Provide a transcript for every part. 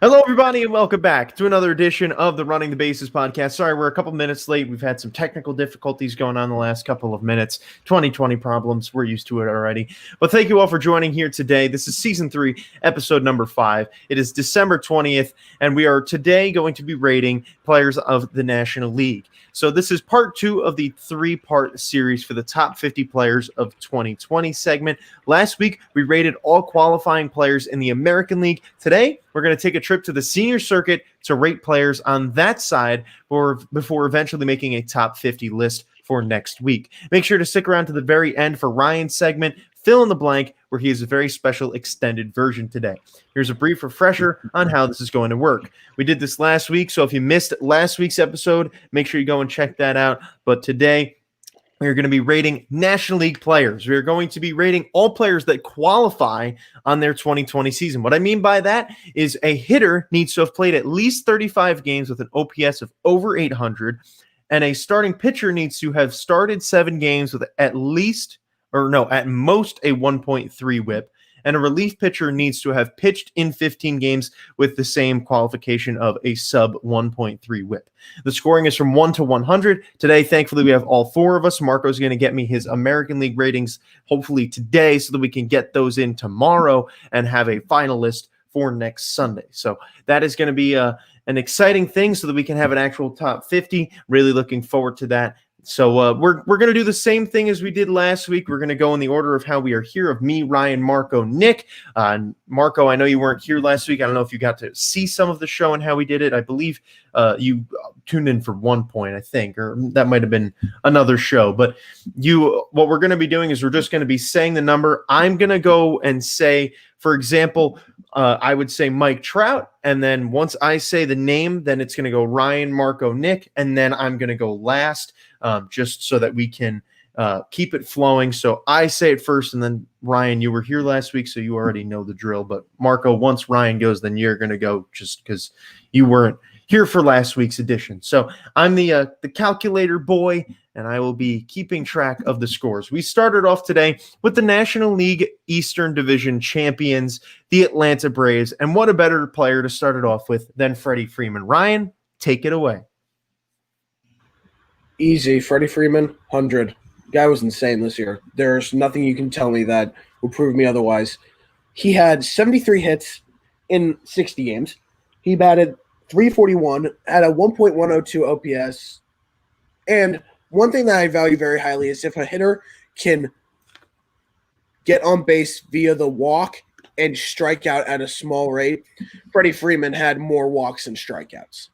Hello, everybody, and welcome back to another edition of the Running the Bases podcast. Sorry, we're a couple minutes late. We've had some technical difficulties going on the last couple of minutes. 2020 problems. We're used to it already. But thank you all for joining here today. This is season 3, episode number 5. It is December 20th, and we are today going to be rating players of the National League. So this is part 2 of the 3-part series for the top 50 players of 2020 segment. Last week, we rated all qualifying players in the American League. Today, we're going to take a trip to the senior circuit to rate players on that side before eventually making a top 50 list for next week. Make sure to stick around to the very end for Ryan's segment, Fill in the Blank, where he has a very special extended version today. Here's a brief refresher on how this is going to work. We did this last week, so if you missed last week's episode, make sure you go and check that out. But today, we are going to be rating National League players. We are going to be rating all players that qualify on their 2020 season. What I mean by that is a hitter needs to have played at least 35 games with an OPS of over 800, and a starting pitcher needs to have started 7 games with at most a 1.3 whip, and a relief pitcher needs to have pitched in 15 games with the same qualification of a sub 1.3 whip. The scoring is from 1 to 100. Today, thankfully, we have all 4 of us. Marco's going to get me his American League ratings hopefully today so that we can get those in tomorrow and have a final list for next Sunday. So that is going to be an exciting thing so that we can have an actual top 50. Really looking forward to that. So we're going to do the same thing as we did last week. We're going to go in the order of how we are here, of me, Ryan, Marco, Nick. Marco, I know you weren't here last week. I don't know if you got to see some of the show and how we did it. I believe you tuned in for one point, I think, or that might have been another show. But what we're going to be doing is we're just going to be saying the number. I'm going to go and say, for example, I would say Mike Trout, and then once I say the name, then it's going to go Ryan, Marco, Nick, and then I'm going to go last, just so that we can keep it flowing. So I say it first, and then Ryan, you were here last week, so you already know the drill. But Marco, once Ryan goes, then you're going to go just because you weren't here for last week's edition. So I'm the calculator boy, and I will be keeping track of the scores. We started off today with the National League Eastern Division champions, the Atlanta Braves, and what a better player to start it off with than Freddie Freeman. Ryan, take it away. Easy. Freddie Freeman, 100. Guy was insane this year. There's nothing you can tell me that will prove me otherwise. He had 73 hits in 60 games. He batted .341, had a 1.102 OPS. And one thing that I value very highly is if a hitter can get on base via the walk and strike out at a small rate. Freddie Freeman had more walks than strikeouts.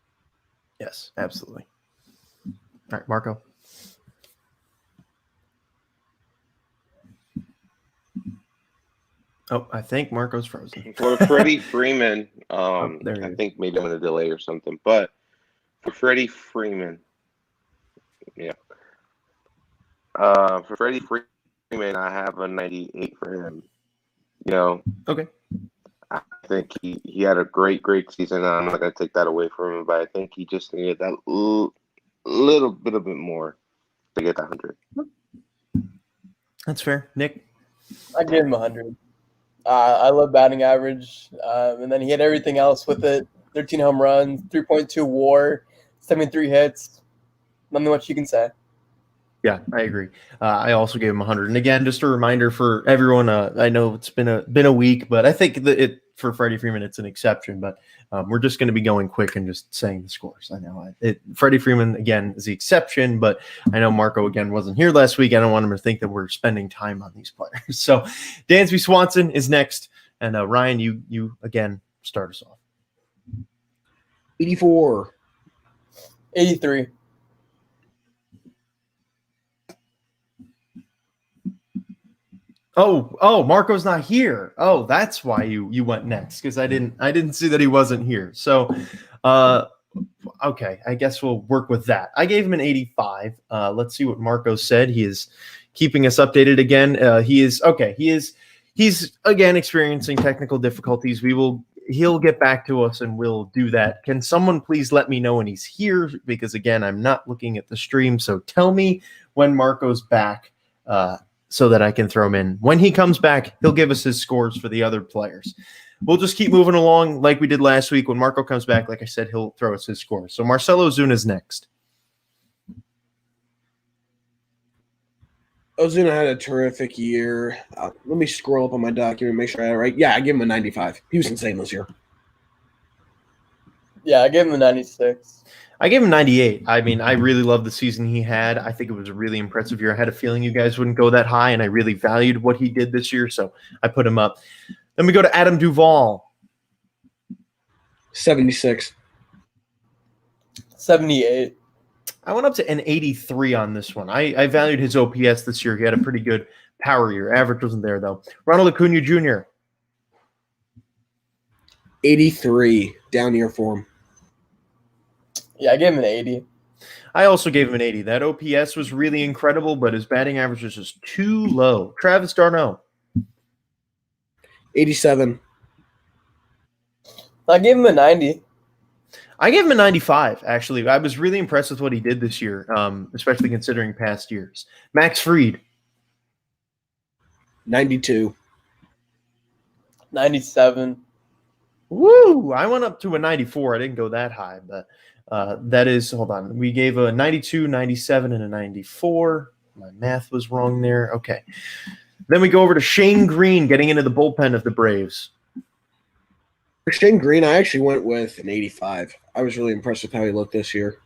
Yes, absolutely. All right, Marco. Oh, I think Marco's frozen. For Freddie Freeman, I think maybe I'm in a delay or something, but for Freddie Freeman, for Freddie Freeman, I have a 98 for him. Okay. I think he had a great season. I'm not going to take that away from him, but I think he just needed that little bit more to get that 100. That's fair. Nick? I gave him 100. I love batting average, and then he had everything else with it. 13 home runs, 3.2 WAR, 73 hits. Nothing much you can say. Yeah, I agree. I also gave him 100. And again, just a reminder for everyone. I know it's been a week, but I think that for Freddie Freeman, it's an exception. But we're just going to be going quick and just saying the scores. I know Freddie Freeman again is the exception, but I know Marco again wasn't here last week. I don't want him to think that we're spending time on these players. So Dansby Swanson is next, and Ryan, you again start us off. 84. 83. Oh, Marco's not here. Oh, that's why you went next, because I didn't see that he wasn't here. So, okay, I guess we'll work with that. I gave him an 85. Let's see what Marco said. He is keeping us updated again. He's again experiencing technical difficulties. He'll get back to us and we'll do that. Can someone please let me know when he's here? Because again, I'm not looking at the stream. So tell me when Marco's back, so that I can throw him in. When he comes back, he'll give us his scores for the other players. we'll just keep moving along like we did last week. When Marco comes back, like I said, he'll throw us his score. So Marcelo Ozuna's next. Ozuna had a terrific year. Let me scroll up on my document, make sure I have it right. Yeah, I give him a 95. He was insane this year. Yeah, I gave him a 96. I gave him 98. I mean, I really love the season he had. I think it was a really impressive year. I had a feeling you guys wouldn't go that high, and I really valued what he did this year, so I put him up. Then we go to Adam Duvall. 76. 78. I went up to an 83 on this one. I valued his OPS this year. He had a pretty good power year. Average wasn't there, though. Ronald Acuna Jr. 83. Down year for him. Yeah, I gave him an 80. I also gave him an 80. That OPS was really incredible, but his batting average was just too low. Travis d'Arnaud. 87. I gave him a 90. I gave him a 95, actually. I was really impressed with what he did this year, especially considering past years. Max Fried. 92. 97. Woo! I went up to a 94. I didn't go that high, but that is, hold on. We gave a 92, 97, and a 94. My math was wrong there. Okay. Then we go over to Shane Green getting into the bullpen of the Braves. For Shane Green, I actually went with an 85. I was really impressed with how he looked this year.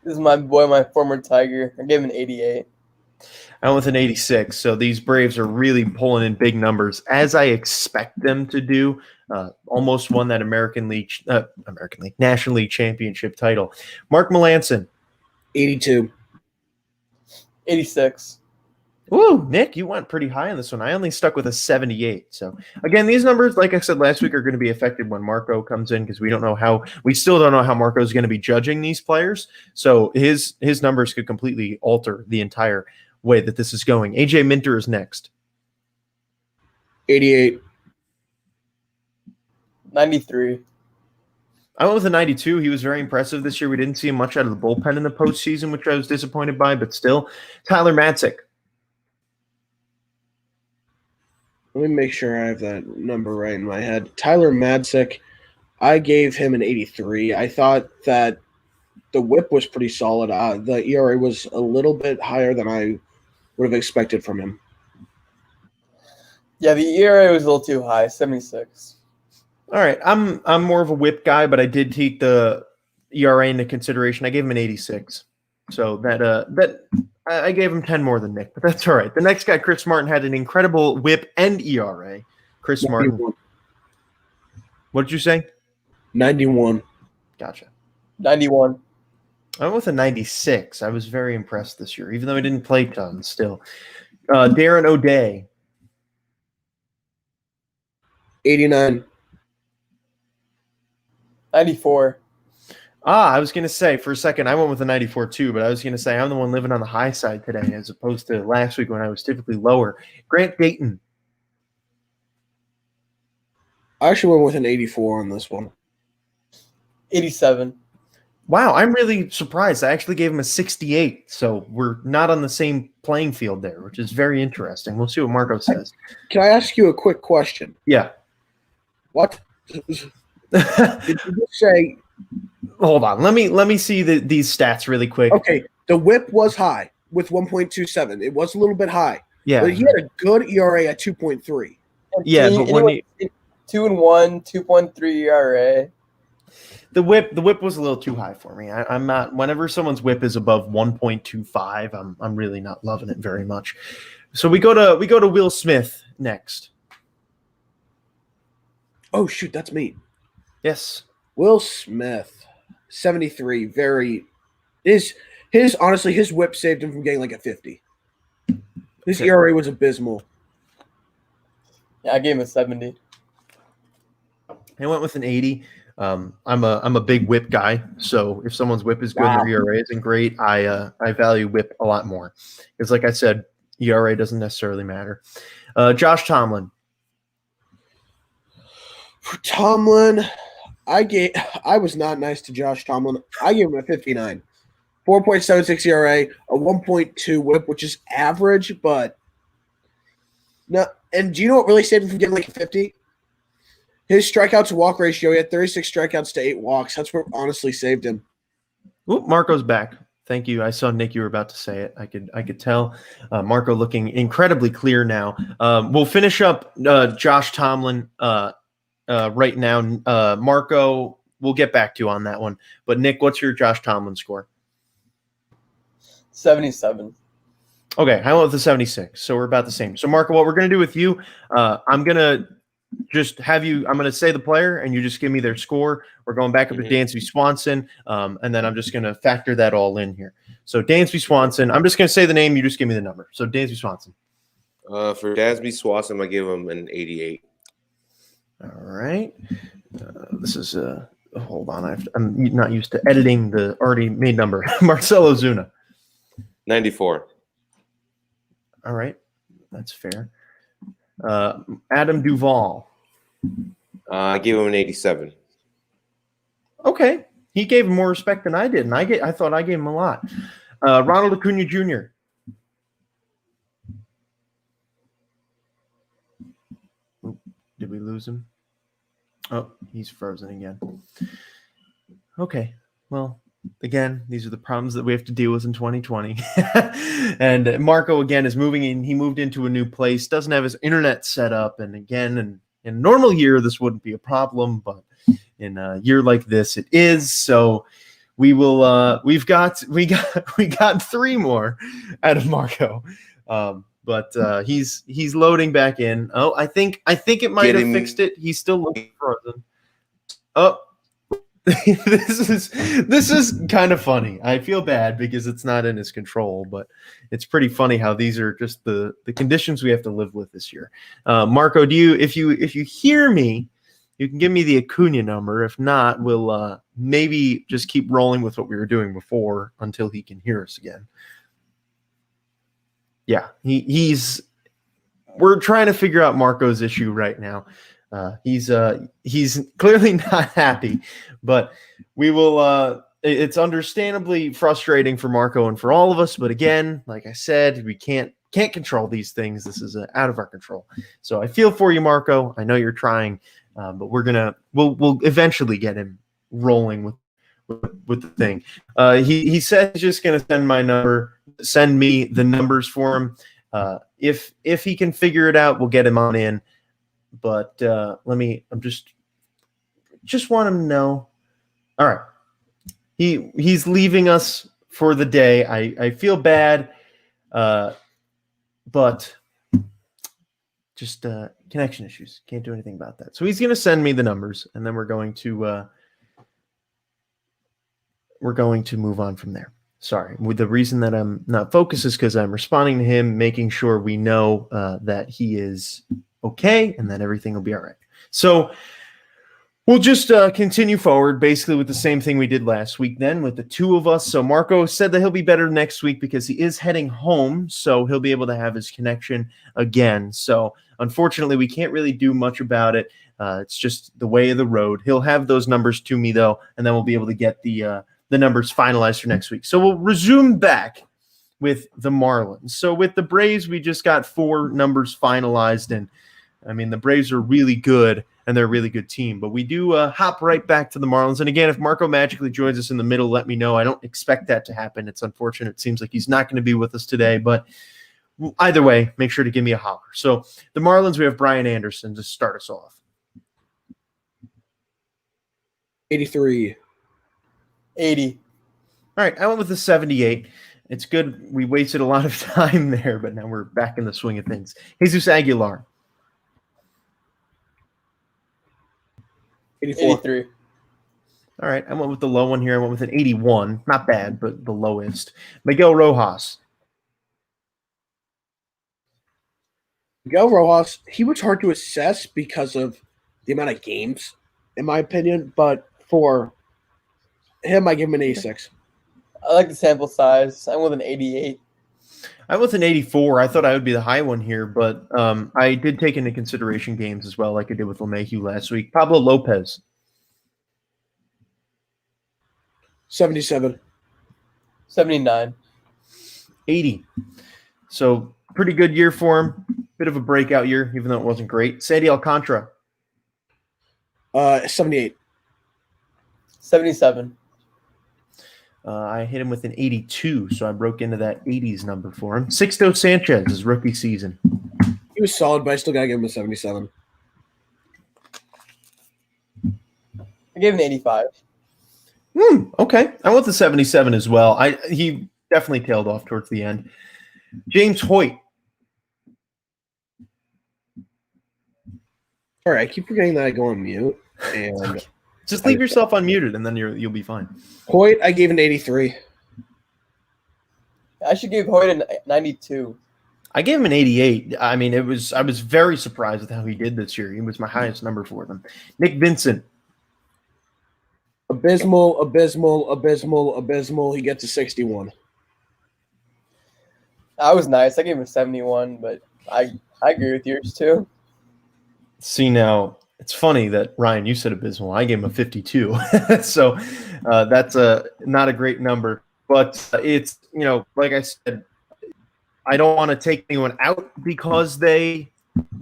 This is my boy, my former Tiger. I gave him an 88. I went with an 86. So these Braves are really pulling in big numbers, as I expect them to do. Almost won that National League Championship title. Mark Melancon. 82. 86. Woo, Nick, you went pretty high on this one. I only stuck with a 78. So again, these numbers, like I said last week, are going to be affected when Marco comes in because we still don't know how Marco is going to be judging these players. So his numbers could completely alter the entire way that this is going. AJ Minter is next. 88. 93. I went with a 92. He was very impressive this year. We didn't see him much out of the bullpen in the postseason, which I was disappointed by, but still. Tyler Matzik. Let me make sure I have that number right in my head. Tyler Madsick, I gave him an 83. I thought that the whip was pretty solid. The ERA was a little bit higher than I would have expected from him. Yeah, the ERA was a little too high, 76. All right, I'm more of a whip guy, but I did take the ERA into consideration. I gave him an 86. So that I gave him 10 more than Nick, but that's all right. The next guy, Chris Martin, had an incredible whip and ERA. Chris 91. Martin. What did you say? 91. Gotcha. 91. I went with a 96. I was very impressed this year, even though I didn't play tons still. Darren O'Day. 89. 94. I was going to say, for a second, I went with a 94 too, but I was going to say I'm the one living on the high side today as opposed to last week when I was typically lower. Grant Dayton. I actually went with an 84 on this one. 87. Wow, I'm really surprised. I actually gave him a 68, so we're not on the same playing field there, which is very interesting. We'll see what Marco says. Can I ask you a quick question? Yeah. What? Did you just say? Hold on. Let me see these stats really quick. Okay, the whip was high with 1.27. It was a little bit high. Yeah. But he had a good ERA at 2.3. Yeah, but when he, 2-1, 2.3 ERA. the whip was a little too high for me. I'm not. Whenever someone's whip is above 1.25, I'm really not loving it very much. So we go to Will Smith next. Oh shoot, that's me. Yes. Will Smith, 73. Very his honestly his whip saved him from getting like a 50. His ERA was abysmal. Yeah, I gave him a 70. I went with an 80. I'm a big whip guy, so if someone's whip is good, and their ERA isn't great, I value whip a lot more. Because like I said, ERA doesn't necessarily matter. Josh Tomlin. For Tomlin, I was not nice to Josh Tomlin. I gave him a 59. 4.76 ERA, a 1.2 whip, which is average, but no. And do you know what really saved him from getting like a 50? His strikeout to walk ratio, he had 36 strikeouts to 8 walks. That's what honestly saved him. Oop, Marco's back. Thank you. I saw Nick. You were about to say it. I could tell. Marco looking incredibly clear now. We'll finish up Josh Tomlin right now. Marco, we'll get back to you on that one. But Nick, what's your Josh Tomlin score? 77. Okay, I went with the 76. So we're about the same. So Marco, what we're gonna do with you, I'm gonna just have you. I'm gonna say the player, and you just give me their score. We're going back up to Dansby Swanson, and then I'm just gonna factor that all in here. So Dansby Swanson, I'm just gonna say the name. You just give me the number. So Dansby Swanson. For Dansby Swanson, I give him an 88. All right. This is hold on. I'm not used to editing the already made number. Marcelo Zuna. 94. All right, that's fair. Adam Duvall. I give him an 87. Okay, he gave him more respect than I did, and I thought I gave him a lot. Ronald Acuna Jr. Oop, did we lose him? Oh, he's frozen again. Okay, well, again, these are the problems that we have to deal with in 2020. And Marco, again, is moving in. He moved into a new place, doesn't have his internet set up. And again, in a normal year, this wouldn't be a problem. But in a year like this, it is. So we will, we got 3 more out of Marco. But he's loading back in. Oh, I think it might have fixed it. He's still looking frozen. Oh, this is kind of funny. I feel bad because it's not in his control, but it's pretty funny how these are just the conditions we have to live with this year. Marco, if you hear me, you can give me the Acuna number. If not, we'll maybe just keep rolling with what we were doing before until he can hear us again. Yeah, we're trying to figure out Marco's issue right now. He's clearly not happy, but we will. It's understandably frustrating for Marco and for all of us. But again, like I said, we can't control these things. This is out of our control. So I feel for you, Marco. I know you're trying, but we'll eventually get him rolling with the thing. He said he's just gonna send me the numbers for him. If he can figure it out, we'll get him on in. But I'm just want him to know. All right. He's leaving us for the day. I feel bad. But just connection issues. Can't do anything about that. So he's going to send me the numbers, and then we're going to move on from there. Sorry. The reason that I'm not focused is because I'm responding to him, making sure we know that he is okay, and then everything will be all right. So we'll just continue forward basically with the same thing we did last week then with the 2 of us. So Marco said that he'll be better next week because he is heading home, so he'll be able to have his connection again. So unfortunately, we can't really do much about it. It's just the way of the road. He'll have those numbers to me, though, and then we'll be able to get the numbers finalized for next week. So we'll resume back with the Marlins. So with the Braves, we just got 4 numbers finalized, and I mean, the Braves are really good, and they're a really good team. But we do hop right back to the Marlins. And again, if Marco magically joins us in the middle, let me know. I don't expect that to happen. It's unfortunate. It seems like he's not going to be with us today. But either way, make sure to give me a holler. So the Marlins, we have Brian Anderson to start us off. 83. 80. All right, I went with the 78. It's good. We wasted a lot of time there, but now we're back in the swing of things. Jesus Aguilar. 84. 83. All right, I went with the low one here. I went with an 81. Not bad, but the lowest. Miguel Rojas. Miguel Rojas, he was hard to assess because of the amount of games, in my opinion. But for him, I give him an 86. I like the sample size. I'm with an 88. I went with an 84. I thought I would be the high one here, but I did take into consideration games as well, like I did with LeMahieu last week. Pablo Lopez. 77. 79. 80. So pretty good year for him. Bit of a breakout year, even though it wasn't great. Sandy Alcantara. 78. 77. I hit him with an 82, so I broke into that 80s number for him. Sixto Sanchez, his rookie season. He was solid, but I still got to give him a 77. I gave him an 85. Okay. I went to 77 as well. He definitely tailed off towards the end. James Hoyt. All right, I keep forgetting that I go on mute. And Just leave yourself unmuted, and then you'll be fine. Hoyt, I gave an 83. I should give Hoyt a 92. I gave him an 88. I mean, I was very surprised with how he did this year. He was my highest number for them. Nick Vincent. Abysmal. He gets a 61. I was nice. I gave him a 71, but I agree with yours too. See, now, it's funny that, Ryan, you said abysmal. I gave him a 52. So that's not a great number. But it's, like I said, I don't want to take anyone out because they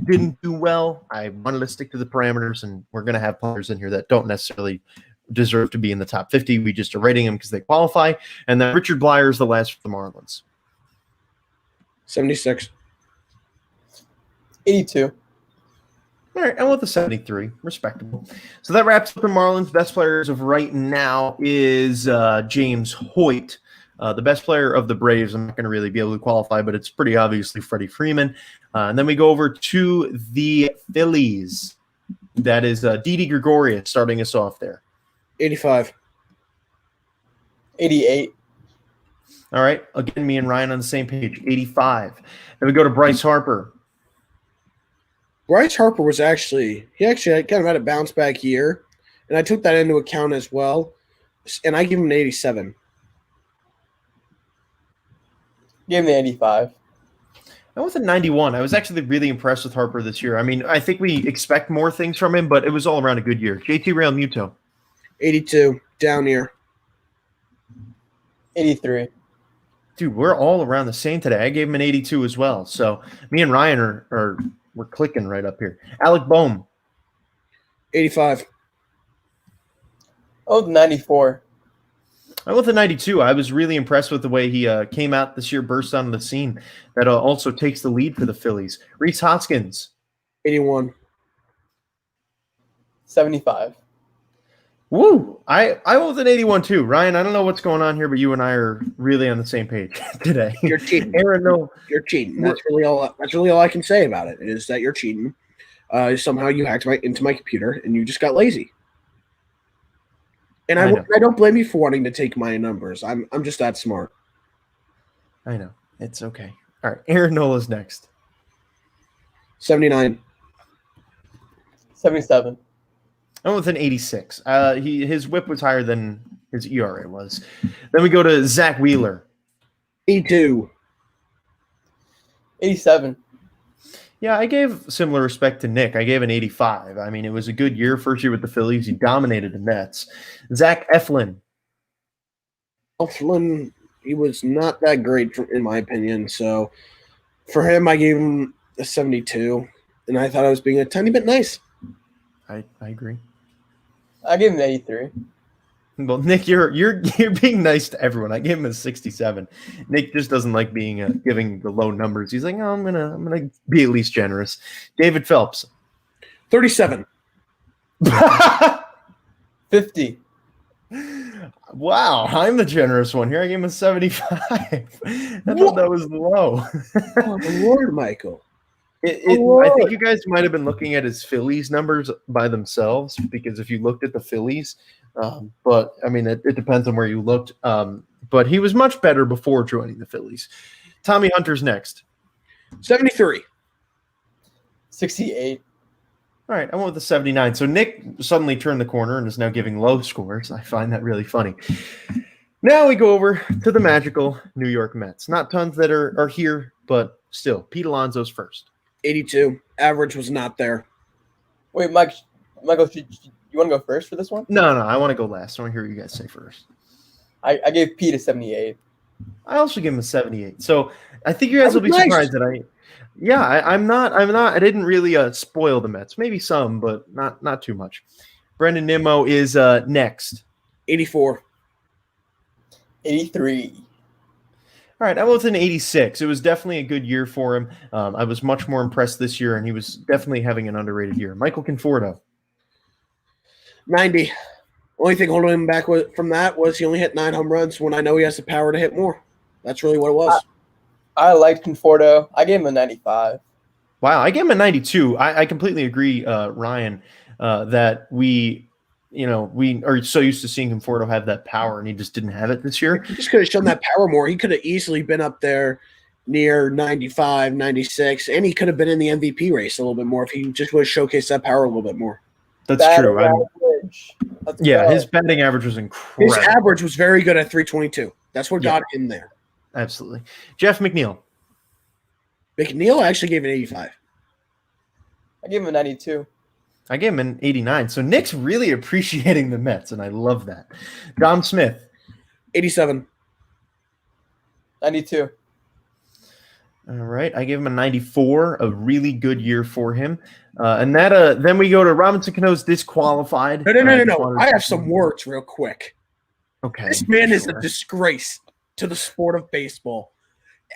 didn't do well. I wanted to stick to the parameters, and we're going to have players in here that don't necessarily deserve to be in the top 50. We just are rating them because they qualify. And then Richard Blyer is the last for the Marlins. 76. 82. All right, I went with the 73. Respectable. So that wraps up the Marlins. Best players of right now is James Hoyt. The best player of the Braves, I'm not going to really be able to qualify, but it's pretty obviously Freddie Freeman. And then we go over to the Phillies. That is Didi Gregorius starting us off there. 85. 88. All right, again, me and Ryan on the same page, 85. Then we go to Bryce Harper. Bryce Harper was actually kind of had a bounce back year, and I took that into account as well, and I give him an 87. Gave him the 85. I went with a 91. I was actually really impressed with Harper this year. I mean, I think we expect more things from him, but it was all around a good year. JT Realmuto. 82. Down here. 83. Dude, we're all around the same today. I gave him an 82 as well. So me and Ryan we're clicking right up here. Alec Boehm. 85. Oh, 94. I went with a 92. I was really impressed with the way he came out this year, burst onto the scene. That also takes the lead for the Phillies. Reese Hoskins. 81. 75. Woo! I went with an 81 too. Ryan, I don't know what's going on here, but you and I are really on the same page today. You're cheating. Aaron, no. You're cheating. That's really all I can say about it is that you're cheating. Somehow you hacked into my computer and you just got lazy. And I don't blame you for wanting to take my numbers. I'm just that smart. I know. It's okay. All right. Aaron Nola's next. 79. 77. I went with an 86. His whip was higher than his ERA was. Then we go to Zach Wheeler. 82. 87. Yeah, I gave similar respect to Nick. I gave an 85. I mean, it was a good year. First year with the Phillies. He dominated the Mets. Zach Eflin. Eflin, he was not that great in my opinion. So for him, I gave him a 72. And I thought I was being a tiny bit nice. I agree. I gave him an 83. Well, Nick, you're being nice to everyone. I gave him a 67. Nick just doesn't like being giving the low numbers. He's like, oh, I'm gonna be at least generous. David Phelps. 37. 50. Wow, I'm the generous one here. I gave him a 75. I thought that was low. Oh, Lord, Michael. I think you guys might have been looking at his Phillies numbers by themselves because if you looked at the Phillies, but I mean, it depends on where you looked. But he was much better before joining the Phillies. Tommy Hunter's next. 73. 68. All right, I went with the 79. So Nick suddenly turned the corner and is now giving low scores. I find that really funny. Now we go over to the magical New York Mets. Not tons that are here, but still, Pete Alonso's first. 82. Average was not there. Wait, Michael, you want to go first for this one? No, I want to go last. I want to hear what you guys say first. I gave Pete a 78. I also give him a 78. So I think you guys will be surprised that I'm not. I didn't really spoil the Mets. Maybe some, but not too much. Brendan Nimmo is next. 84. 83. All right, I was an 86. It was definitely a good year for him. I was much more impressed this year, and he was definitely having an underrated year. Michael Conforto. 90. Only thing holding him back from that was he only hit 9 home runs when I know he has the power to hit more. That's really what it was. I liked Conforto. I gave him a 95. Wow, I gave him a 92. I completely agree, Ryan, that we are so used to seeing Conforto have that power, and he just didn't have it this year. He just could have shown that power more. He could have easily been up there near 95, 96, and he could have been in the MVP race a little bit more if he just would have showcased that power a little bit more. That's true. Yeah, his batting average was incredible. His average was very good at 322. That's what got him there. Absolutely. Jeff McNeil. McNeil actually gave it 85. I gave him a 92. I gave him an 89. So Nick's really appreciating the Mets, and I love that. Dom Smith. 87. 92. All right. I gave him a 94, a really good year for him. And that then we go to Robinson Cano's disqualified. No. I have some words real quick. Okay. This man is a disgrace to the sport of baseball.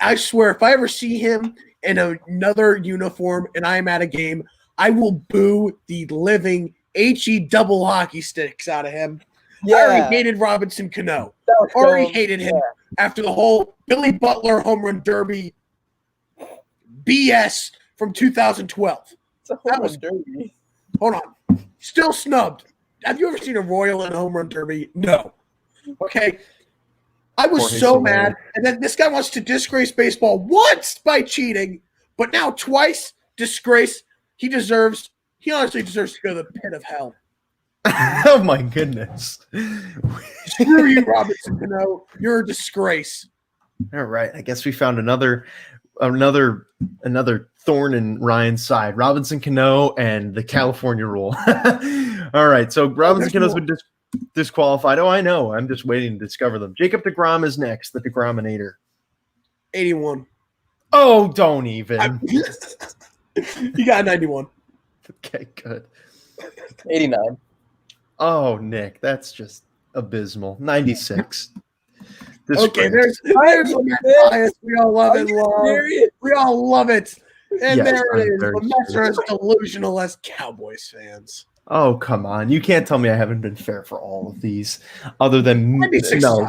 I swear, if I ever see him in another uniform and I am at a game, I will boo the living HE double hockey sticks out of him. Yeah. I already hated Robinson Cano. Already hated him after the whole Billy Butler home run derby BS from 2012. It's a home run derby. Hold on. Still snubbed. Have you ever seen a Royal in a home run derby? No. Okay. I was so mad. And then this guy wants to disgrace baseball once by cheating, but now twice disgrace. He honestly deserves to go to the pit of hell. Oh my goodness. Screw you, Robinson Cano. You're a disgrace. All right. I guess we found another thorn in Ryan's side. Robinson Cano and the California rule. All right. So Robinson Cano's been disqualified. Oh, I know. I'm just waiting to discover them. Jacob deGrom is next, the deGrominator. 81. Oh, don't even. You got 91. Okay, good. 89. Oh, Nick, that's just abysmal. 96. Okay, there's bias. We all love it. We all love it. And yes, there it is. The Mets are as delusional as Cowboys fans. Oh, come on. You can't tell me I haven't been fair for all of these. Other than 96 is high.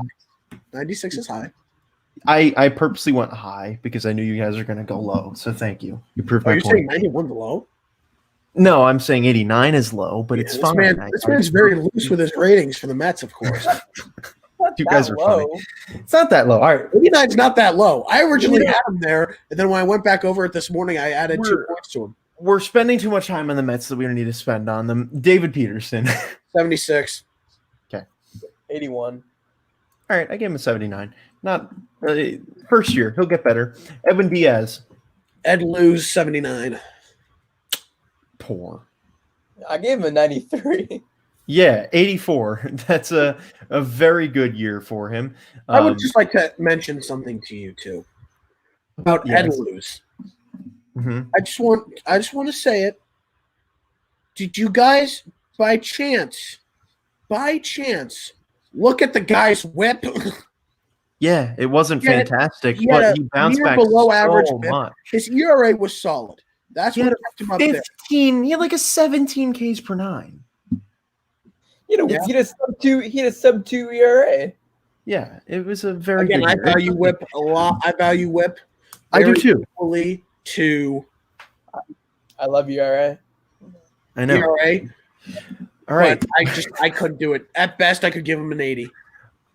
96 is high. I purposely went high because I knew you guys are going to go low. So thank you. You proved my point. You're saying 91 low? No, I'm saying 89 is low, but it's fine. This man's very loose with his ratings for the Mets, of course. You guys are funny. It's not that low. All right. 89 is not that low. I originally had him there, and then when I went back over it this morning, I added 2 points to him. We're spending too much time on the Mets that we don't need to spend on them. David Peterson. 76. Okay. 81. All right. I gave him a 79. Not first year. He'll get better. Edwin Diaz. Ed Luz, 79. Poor. I gave him a 93. Yeah, 84. That's a very good year for him. I would just like to mention something to you too about Ed Luz. Mm-hmm. I just want to say it. Did you guys by chance look at the guy's whip? Yeah, it wasn't fantastic, but he bounced back below average much. His ERA was solid. That's what kept him up 15, there. He had like a 17 Ks per 9. He had a sub 2 ERA. Yeah, it was a very good I value whip a lot. I value whip. I do too. Equally to I love ERA. I know. ERA. All right. I couldn't do it. At best, I could give him an 80.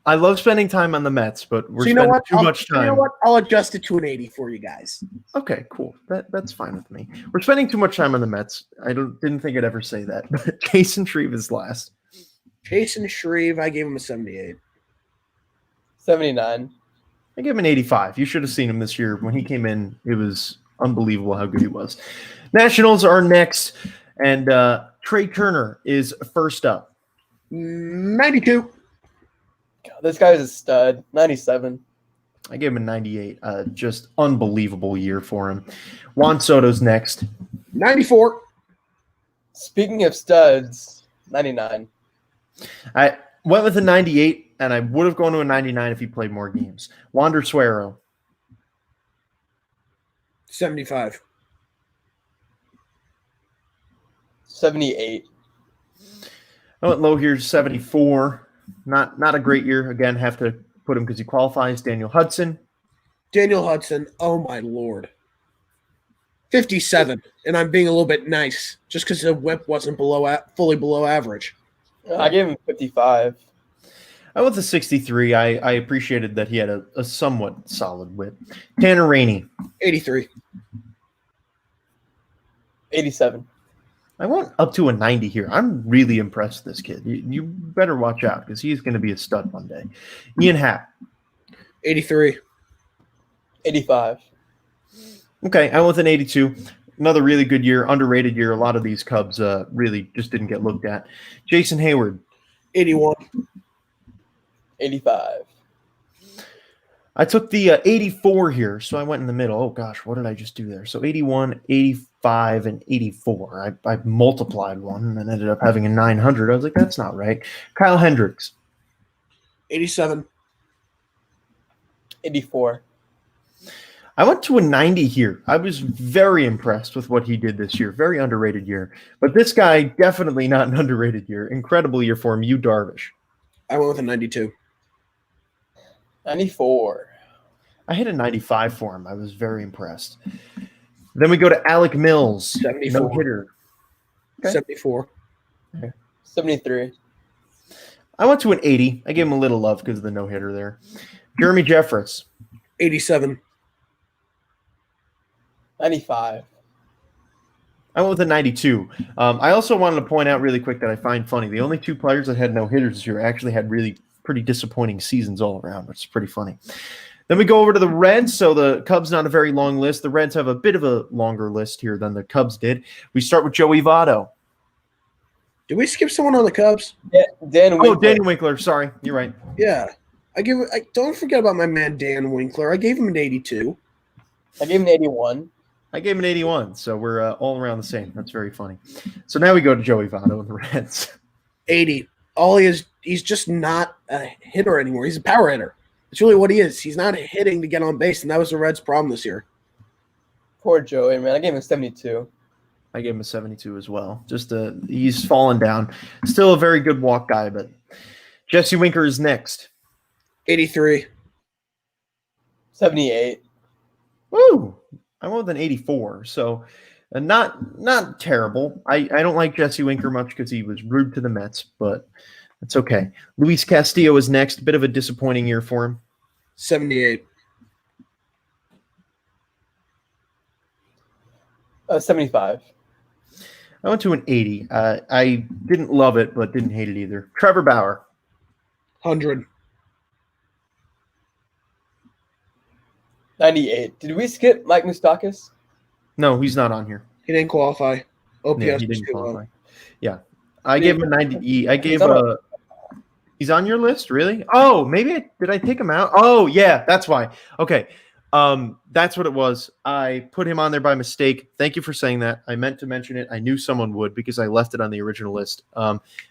I love spending time on the Mets, but we're spending too much time. You know what? I'll adjust it to an 80 for you guys. Okay, cool. That's fine with me. We're spending too much time on the Mets. I didn't think I'd ever say that. But Jason Shreve is last. Jason Shreve, I gave him a 78. 79. I gave him an 85. You should have seen him this year. When he came in, it was unbelievable how good he was. Nationals are next, and Trey Turner is first up. 92. God, this guy is a stud. 97. I gave him a 98. Just unbelievable year for him. Juan Soto's next. 94. Speaking of studs, 99. I went with a 98, and I would have gone to a 99 if he played more games. Wander Suero. 75. 78. I went low here, 74. Not a great year. Again, have to put him because he qualifies. Daniel Hudson. Daniel Hudson, oh my lord. 57, and I'm being a little bit nice just because the whip wasn't fully below average. I gave him 55. I went to 63. I appreciated that he had a somewhat solid whip. Tanner Rainey. 83. 87. I went up to a 90 here. I'm really impressed with this kid. You better watch out because he's going to be a stud one day. Ian Happ. 83. 85. Okay, I went with an 82. Another really good year, underrated year. A lot of these Cubs really just didn't get looked at. Jason Hayward. 81. 85. I took the 84 here, so I went in the middle. Oh, gosh, what did I just do there? So 81, 85, and 84. I multiplied one and then ended up having a 900. I was like, that's not right. Kyle Hendricks. 87. 84. I went to a 90 here. I was very impressed with what he did this year. Very underrated year. But this guy, definitely not an underrated year. Incredible year for him. Yu Darvish. I went with a 92. 94. I hit a 95 for him. I was very impressed. Then we go to Alec Mills. 74. No hitter. Okay. 74. 73. I went to an 80. I gave him a little love because of the no hitter there. Jeremy Jeffress. 87. 95. I went with a 92. I also wanted to point out really quick that I find funny. The only two players that had no hitters this year actually had really pretty disappointing seasons all around, which is pretty funny. Then we go over to the Reds. So the Cubs, not a very long list. The Reds have a bit of a longer list here than the Cubs did. We start with Joey Votto. Did we skip someone on the Cubs? Yeah, Dan Winkler. Oh, Daniel Winkler. Sorry. You're right. Yeah. Don't forget about my man Dan Winkler. I gave him an 82. I gave him an 81. I gave him an 81, so we're all around the same. That's very funny. So now we go to Joey Votto and the Reds. 80. All he is, he's just not a hitter anymore. He's a power hitter. That's really what he is. He's not hitting to get on base, and that was the Reds' problem this year. Poor Joey, man. I gave him a 72. I gave him a 72 as well. He's fallen down. Still a very good walk guy, but Jesse Winker is next. 83. 78. Woo! I went with an 84, so not terrible. I don't like Jesse Winker much because he was rude to the Mets, but it's okay. Luis Castillo is next. A bit of a disappointing year for him. 78. 75. I went to an 80. I didn't love it, but didn't hate it either. Trevor Bauer. 100. 98. Did we skip Mike Moustakas? No, he's not on here. He didn't qualify. OPS Yeah, was he didn't too low. qualify. Yeah. I gave him a 90. He's on your list, really? Oh, maybe did I take him out? Oh, yeah, that's why. Okay. That's what it was. I put him on there by mistake. Thank you for saying that. I meant to mention it. I knew someone would because I left it on the original list.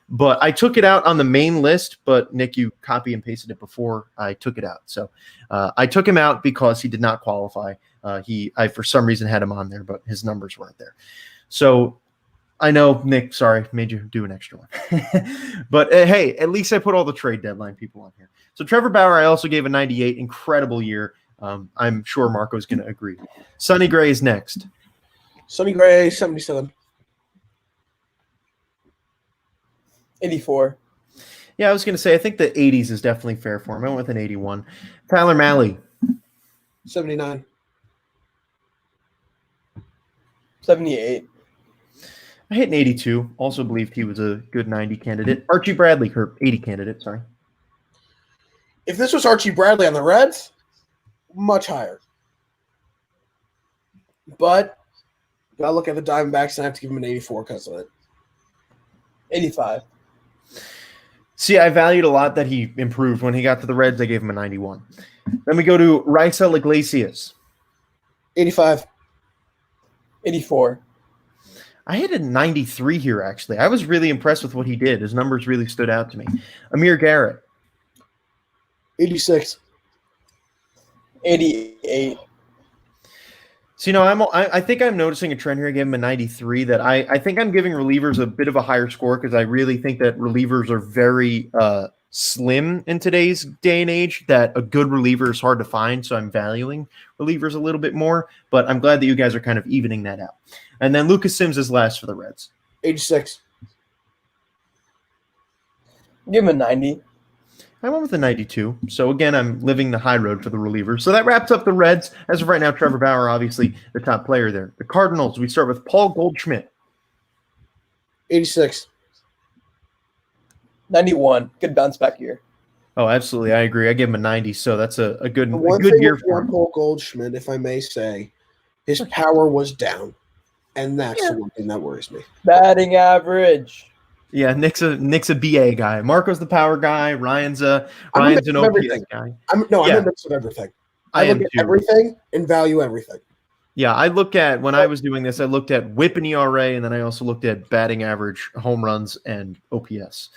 But I took it out on the main list, but Nick, you copy and pasted it before I took it out. So I took him out because he did not qualify. I for some reason had him on there, but his numbers weren't there. So I know, Nick, sorry, made you do an extra one. But hey, at least I put all the trade deadline people on here. So Trevor Bauer, I also gave a 98. Incredible year. I'm sure Marco's going to agree. Sonny Gray is next. Sonny Gray, 77. 84. Yeah, I was going to say, I think the 80s is definitely fair for him. I went with an 81. Tyler Malley. 79. 78. I hit an 82. Also believed he was a good 90 candidate. Archie Bradley, or 80 candidate, sorry. If this was Archie Bradley on the Reds, much higher. But gotta look at the Diamondbacks and I have to give him an 84 because of it. 85. See, I valued a lot that he improved. When he got to the Reds, I gave him a 91. Then we go to Raisel Iglesias. 85. 84. I had a 93 here, actually. I was really impressed with what he did. His numbers really stood out to me. Amir Garrett. 86. 88. So, I think I'm noticing a trend here. I gave him a 93 that I think I'm giving relievers a bit of a higher score because I really think that relievers are very slim in today's day and age, that a good reliever is hard to find. So I'm valuing relievers a little bit more, but I'm glad that you guys are kind of evening that out. And then Lucas Sims is last for the Reds. 86. Give him a 90. I went with a 92. So again, I'm living the high road for the relievers. So that wraps up the Reds. As of right now, Trevor Bauer, obviously the top player there. The Cardinals, we start with Paul Goldschmidt. 86. 91. Good bounce back year. Oh, absolutely. I agree. I give him a 90. So that's a good One good thing year with for him. Paul Goldschmidt, if I may say, his power was down. And that's the one thing that worries me. Batting average. Yeah, Nick's a BA guy. Marco's the power guy. Ryan's an OPS guy. I'm a mix of everything. I look at everything and value everything. Yeah, when I was doing this, I looked at WHIP and ERA, and then I also looked at batting average, home runs, and OPS.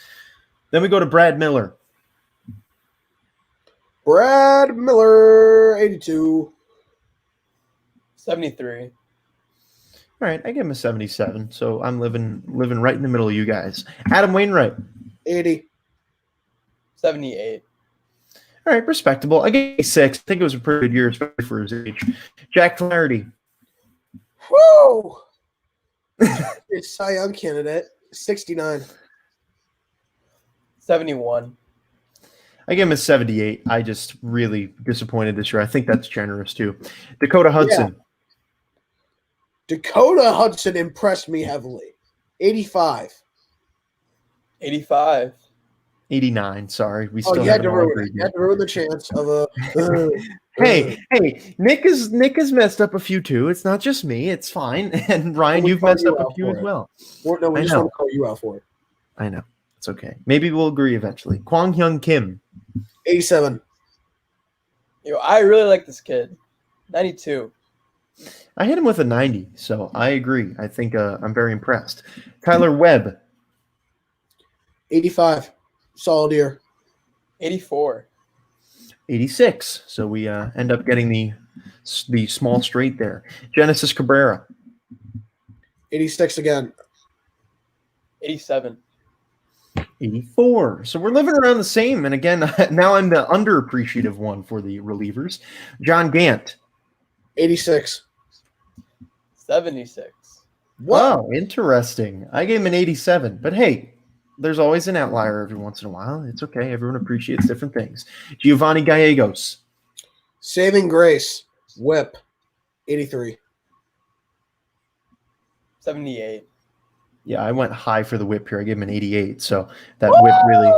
Then we go to Brad Miller. Brad Miller, 82. 73. All right, I give him a 77, so I'm living right in the middle of you guys. Adam Wainwright. 80. 78. All right, respectable. I gave him a 6. I think it was a pretty good year, especially for his age. Jack Flaherty. Woo! It's Cy Young candidate, 69. 71. I give him a 78. I just really disappointed this year. I think that's generous, too. Dakota Hudson. Yeah. Dakota Hudson impressed me heavily. 85. 85. 89. Sorry, we Oh, still you had to haven't all ruin agreed it. You yet. had to ruin the chance of a. Hey, Nick has messed up a few too. It's not just me. It's fine. And Ryan, We you've call messed you up a out few for as it. well. No, we I just know. want to call you out for it. I know. It's okay. Maybe we'll agree eventually. Kwang Hyun Kim. 87. I really like this kid. 92. I hit him with a 90, so I agree. I think I'm very impressed. Tyler Webb. 85. Solid year. 84. 86. So we end up getting the small straight there. Genesis Cabrera. 86 again. 87. 84. So we're living around the same. And again, now I'm the underappreciative one for the relievers. John Gant. 86. 76. Wow, interesting. I gave him an 87. But hey, there's always an outlier every once in a while. It's okay. Everyone appreciates different things. Giovanni Gallegos. Saving grace. Whip. 83. 78. Yeah, I went high for the whip here. I gave him an 88. So that whip really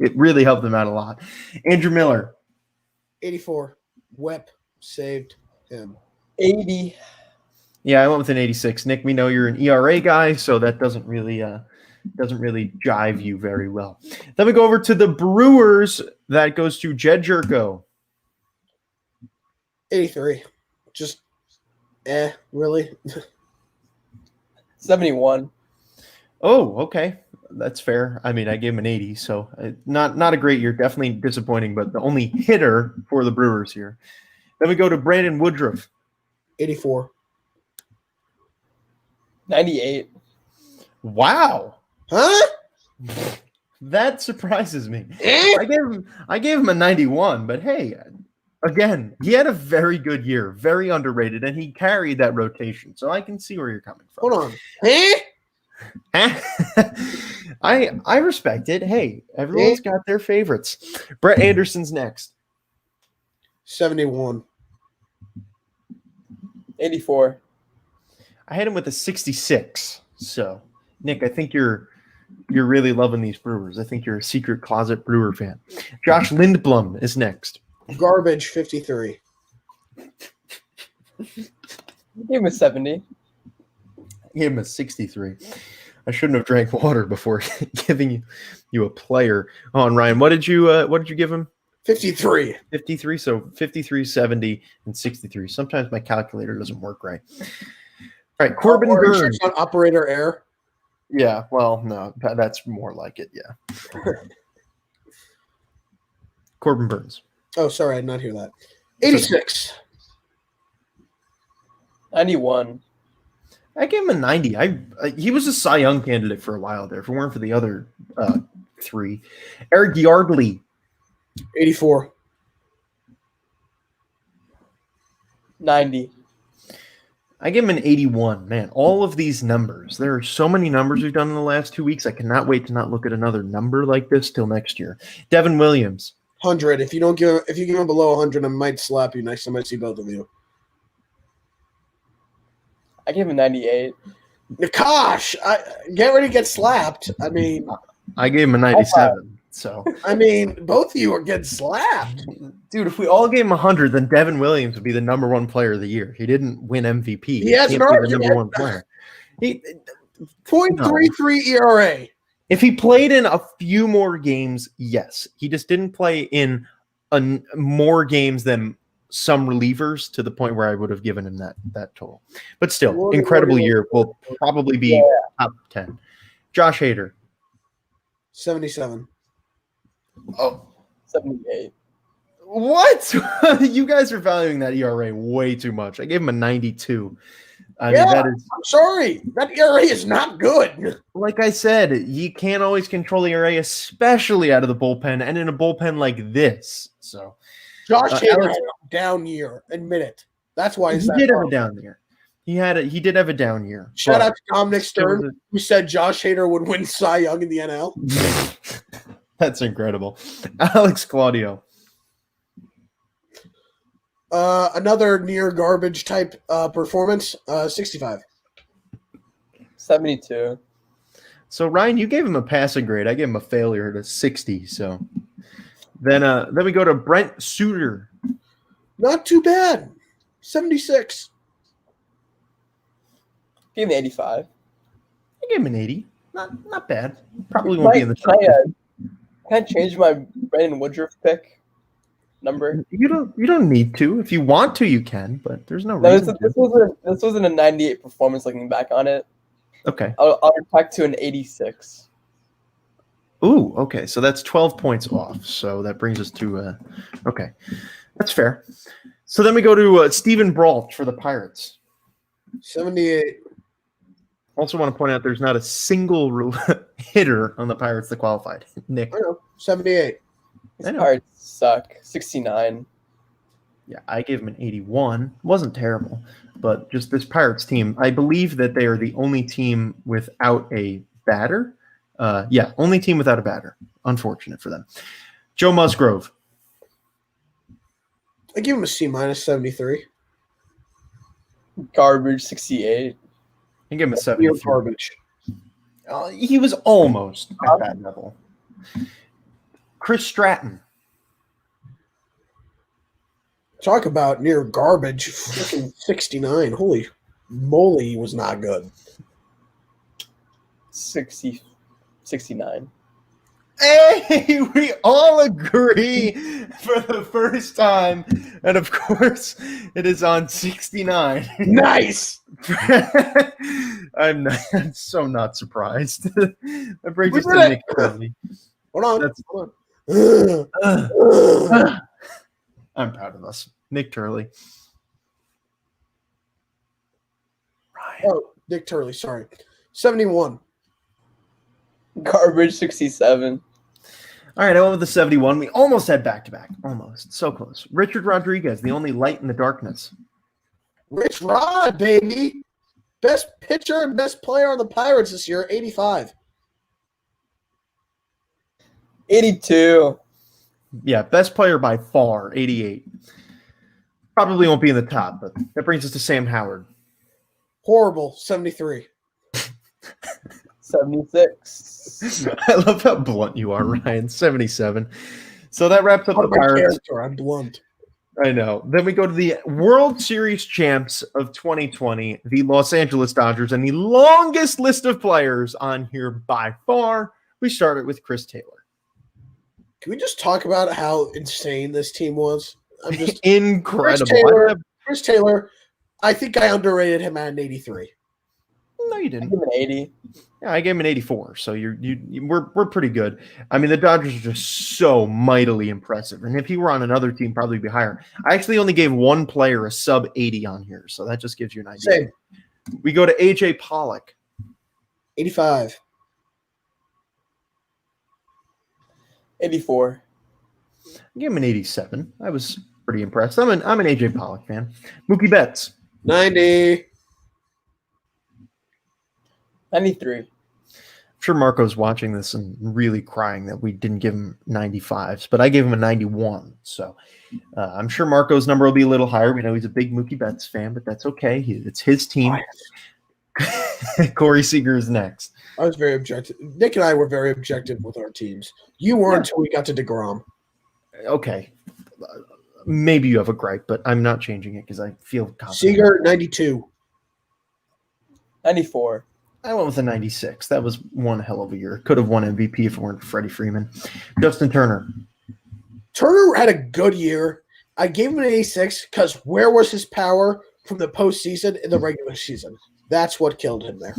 it really helped them out a lot. Andrew Miller. 84. Whip. Saved him. 80. Yeah, I went with an 86. Nick, we know you're an ERA guy, so that doesn't really jive you very well. Then we go over to the Brewers. That goes to Jed Jerko. 83. Just, really? 71. Oh, okay. That's fair. I mean, I gave him an 80, so not a great year. Definitely disappointing, but the only hitter for the Brewers here. Then we go to Brandon Woodruff. 84. 98. Wow. Huh? That surprises me. I gave him a 91, but hey, again, he had a very good year, very underrated, and he carried that rotation. So I can see where you're coming from. Hold on. I respect it. Hey, everyone's got their favorites. Brett Anderson's next. 71. 84. I had him with a 66. So, Nick, I think you're really loving these Brewers. I think you're a secret closet Brewer fan. Josh Lindblom is next. Garbage. 53. Give him a 70. I gave him a 63. I shouldn't have drank water before giving you a player. Oh, and Ryan, what did you give him? 53. 53. So 53, 70, and 63. Sometimes my calculator doesn't work right. All right, Corbin Or are you sure Burns. it's not operator error? Yeah, well, no, that's more like it. Yeah. Corbin Burns. Oh, sorry, I did not hear that. 86. 91. I gave him a 90. He was a Cy Young candidate for a while there. If it weren't for the other three, Eric Yardley. 84. 90. I give him an 81. Man, all of these numbers. There are so many numbers we've done in the last 2 weeks. I cannot wait to not look at another number like this till next year. Devin Williams. 100. If you give him below 100, I might slap you next time I see both of you. I gave him 98. Gosh, get ready to get slapped. I mean, I gave him a 97. So, both of you are getting slapped. dude, if we all gave him 100, then Devin Williams would be the number one player of the year. He didn't win MVP. He has can't an be the argument. number one player. 0.33 ERA. If he played in a few more games, yes. He just didn't play in more games than some relievers to the point where I would have given him that total. But still, incredible year. Will probably be top 10. Josh Hader. 77. Oh, 78. what? You guys are valuing that ERA way too much. I gave him a 92. I mean, that is. I'm sorry. That ERA is not good. Like I said, you can't always control the ERA, especially out of the bullpen and in a bullpen like this. So, Josh Hader Alex, had a down year. Admit it. That's why he did have a down year. He did have a down year. Shout out to Dominic Stern, who said Josh Hader would win Cy Young in the NL. That's incredible. Alex Claudio. Another near garbage type performance. 65. 72. So Ryan, you gave him a passing grade. I gave him a failure to 60. So then we go to Brent Suter. Not too bad. 76. Give me 85. I gave him an 80. Not bad. Probably won't be in the top. Can I change my Brandon Woodruff pick number? You don't need to. If you want to, you can, but there's no No, reason. this wasn't a 98 performance looking back on it. Okay. I'll back to an 86. Ooh, okay. So that's 12 points off. So that brings us to okay. That's fair. So then we go to Stephen Brault for the Pirates. 78. Also want to point out there's not a single hitter on the Pirates that qualified. Nick. I know. 78. I know. Pirates suck. 69. Yeah, I gave him an 81. Wasn't terrible, but just this Pirates team, I believe that they are the only team without a batter. Only team without a batter. Unfortunate for them. Joe Musgrove. I give him a C minus 73. Garbage. 68. I give him a Near 73. garbage. He was almost at that level. Chris Stratton. Talk about near garbage. Freaking 69. Holy moly, he was not good. 69. Hey, we all agree for the first time. And of course, it is on 69. Nice. I'm so not surprised. That brings We us did to it. Nick Curley. Hold on. That's- Hold on. I'm proud of us. Nick Turley. Ryan. Oh, Dick Turley, sorry. 71. Garbage. 67. All right, I went with the 71. We almost had back-to-back. Almost. So close. Richard Rodriguez, the only light in the darkness. Rich Rod, baby. Best pitcher and best player on the Pirates this year, 85. 82. Yeah, best player by far, 88. Probably won't be in the top, but that brings us to Sam Howard. Horrible, 73. 76. I love how blunt you are, Ryan. 77. So that wraps up Part the of my Pirates. character, I'm blunt. I know. Then we go to the World Series champs of 2020, the Los Angeles Dodgers, and the longest list of players on here by far. We started with Chris Taylor. Can we just talk about how insane this team was? I'm just Incredible. Chris Taylor, I think I underrated him at an 83. you I didn't. give him an 80. Yeah, I gave him an 84. So we're pretty good. I mean, the Dodgers are just so mightily impressive. And if he were on another team, probably be higher. I actually only gave one player a sub 80 on here, so that just gives you an idea. Same. We go to AJ Pollock. 85. 84. I gave him an 87. I was pretty impressed. I'm an AJ Pollock fan. Mookie Betts. 90. 93. I'm sure Marco's watching this and really crying that we didn't give him 95s, but I gave him a 91. So I'm sure Marco's number will be a little higher. We know he's a big Mookie Betts fan, but that's okay. It's his team. Corey Seager is next. I was very objective. Nick and I were very objective with our teams. You weren't until we got to DeGrom. Okay. Maybe you have a gripe, but I'm not changing it because I feel confident. Seager, 92. 94. I went with a 96. That was one hell of a year. Could have won MVP if it weren't for Freddie Freeman. Justin Turner. Turner had a good year. I gave him an 86 because where was his power from the postseason in the regular season? That's what killed him there.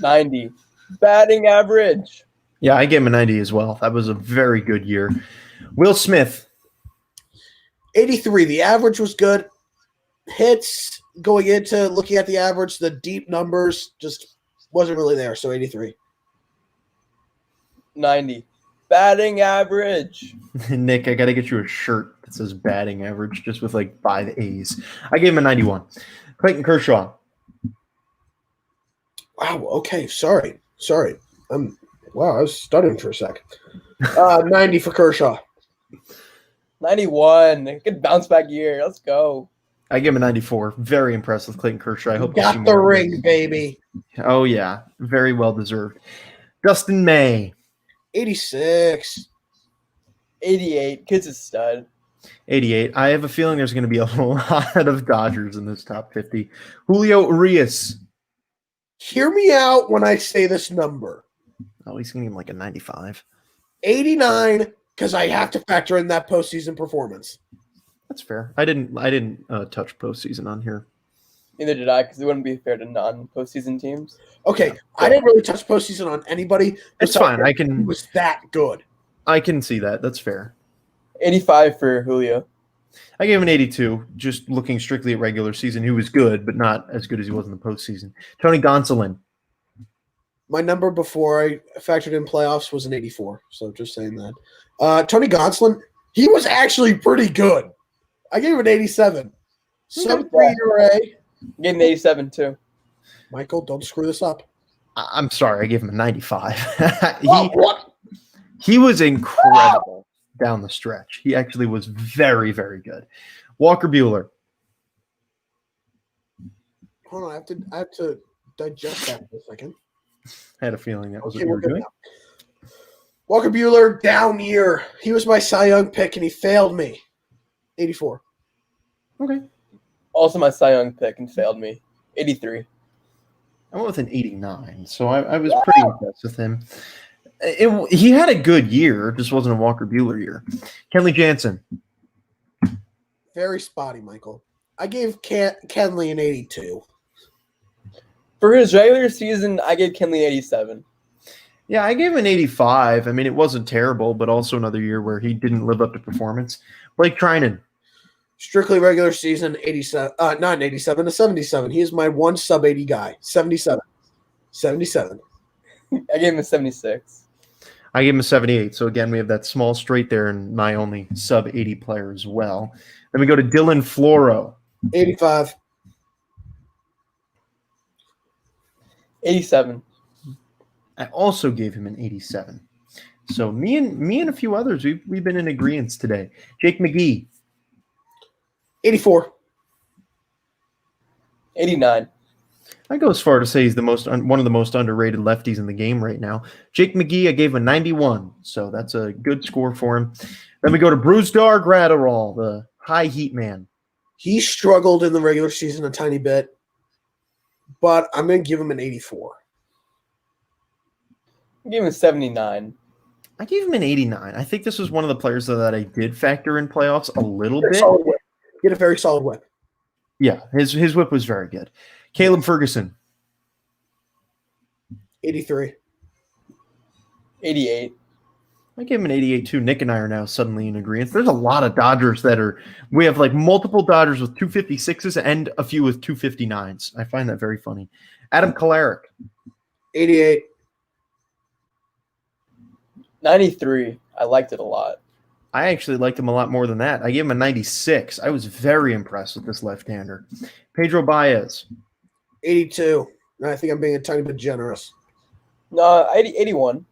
90. Batting average. Yeah, I gave him a 90 as well. That was a very good year. Will Smith. 83. The average was good. Hits going into looking at the average, the deep numbers just wasn't really there. So 83. 90. Batting average. Nick, I got to get you a shirt that says batting average just with like 5 A's. I gave him a 91. Clayton Kershaw. Wow. Okay. Sorry. Wow. I was stuttering for a sec. 90 for Kershaw. 91. Good bounce back year. Let's go. I gave him a 94. Very impressed with Clayton Kershaw. I hope we'll see Got the more of ring, him. baby. Oh, yeah. Very well deserved. Dustin May. 86. 88. Kid's a stud. 88. I have a feeling there's going to be a lot of Dodgers in this top 50. Julio Urias. Hear me out when I say this number. Oh, he's going to give him like a 95. 89, because I have to factor in that postseason performance. That's fair. I didn't touch postseason on here. Neither did I, because it wouldn't be fair to non-postseason teams. Okay, I didn't really touch postseason on anybody. It's fine. It was that good. I can see that. That's fair. 85 for Julio. I gave him an 82, just looking strictly at regular season. He was good, but not as good as he was in the postseason. Tony Gonsolin. My number before I factored in playoffs was an 84, so just saying that. Tony Gonsolin, he was actually pretty good. I gave him an 87. Sub 3 ERA. Gave him 87 too. Michael, don't screw this up. I'm sorry. I gave him a 95. What? He was incredible down the stretch. He actually was very, very good. Walker Buehler. Hold on, I have to digest that for a second. I had a feeling that was Okay, what you we're were good doing. now. Walker Buehler, down year. He was my Cy Young pick, and he failed me. 84. Okay. Also my Cy Young pick and failed me. 83. I went with an 89, so I was pretty impressed with him. He had a good year, just wasn't a Walker Buehler year. Kenley Jansen. Very spotty, Michael. I gave Kenley an 82. For his regular season, I gave Kenley 87. Yeah, I gave him an 85. I mean, it wasn't terrible, but also another year where he didn't live up to performance. Blake Trinan. Strictly regular season, 87. Not an 87, a 77. He is my one sub 80 guy. 77. 77. I gave him a 76. I gave him a 78. So again, we have that small straight there and my only sub 80 player as well. Then we go to Dylan Floro. 85. 87. I also gave him an 87. So me and a few others, we've been in agreement today. Jake McGee. 84. 89. I go as far to say he's one of the most underrated lefties in the game right now. Jake McGee, I gave him a 91, so that's a good score for him. Then we go to Brusdar Graterol, the high heat man. He struggled in the regular season a tiny bit, but I'm going to give him an 84. I gave him a 79. I gave him an 89. I think this was one of the players that I did factor in playoffs a little bit. Solid whip. Get a very solid whip. Yeah, his whip was very good. Caleb Ferguson, 83. 88. I gave him an 88 too. Nick and I are now suddenly in agreement. There's a lot of Dodgers we have like multiple Dodgers with 256s and a few with 259s. I find that very funny. Adam Kolarek, 88. 93. I liked it a lot. I actually liked him a lot more than that. I gave him a 96. I was very impressed with this left-hander. Pedro Baez, 82. I think I'm being a tiny bit generous. No, 81.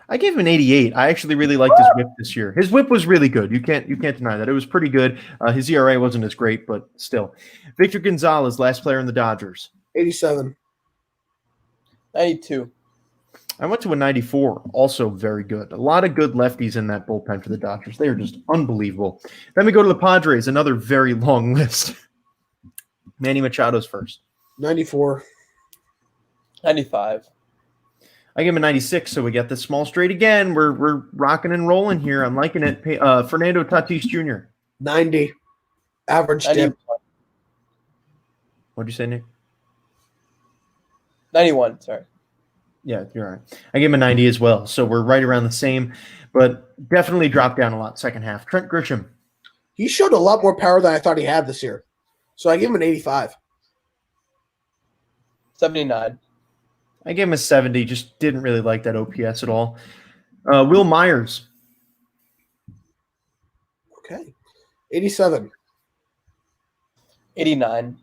I gave him an 88. I actually really liked his whip this year. His whip was really good. You can't deny that. It was pretty good. His ERA wasn't as great, but still. Victor Gonzalez, last player in the Dodgers. 87. 92. I went to a 94, also very good. A lot of good lefties in that bullpen for the Dodgers. They are just unbelievable. Then we go to the Padres, another very long list. Manny Machado's first. 94. 95. I give him a 96, so we get the small straight again. We're rocking and rolling here. I'm liking it. Fernando Tatis Jr. 90. Average 90, dip. What'd you say, Nick? 91, sorry. Yeah, you're right. I give him a 90 as well. So we're right around the same, but definitely dropped down a lot second half. Trent Grisham. He showed a lot more power than I thought he had this year. So I give him an 85. 79. I gave him a 70. Just didn't really like that OPS at all. Will Myers. Okay. 87. 89.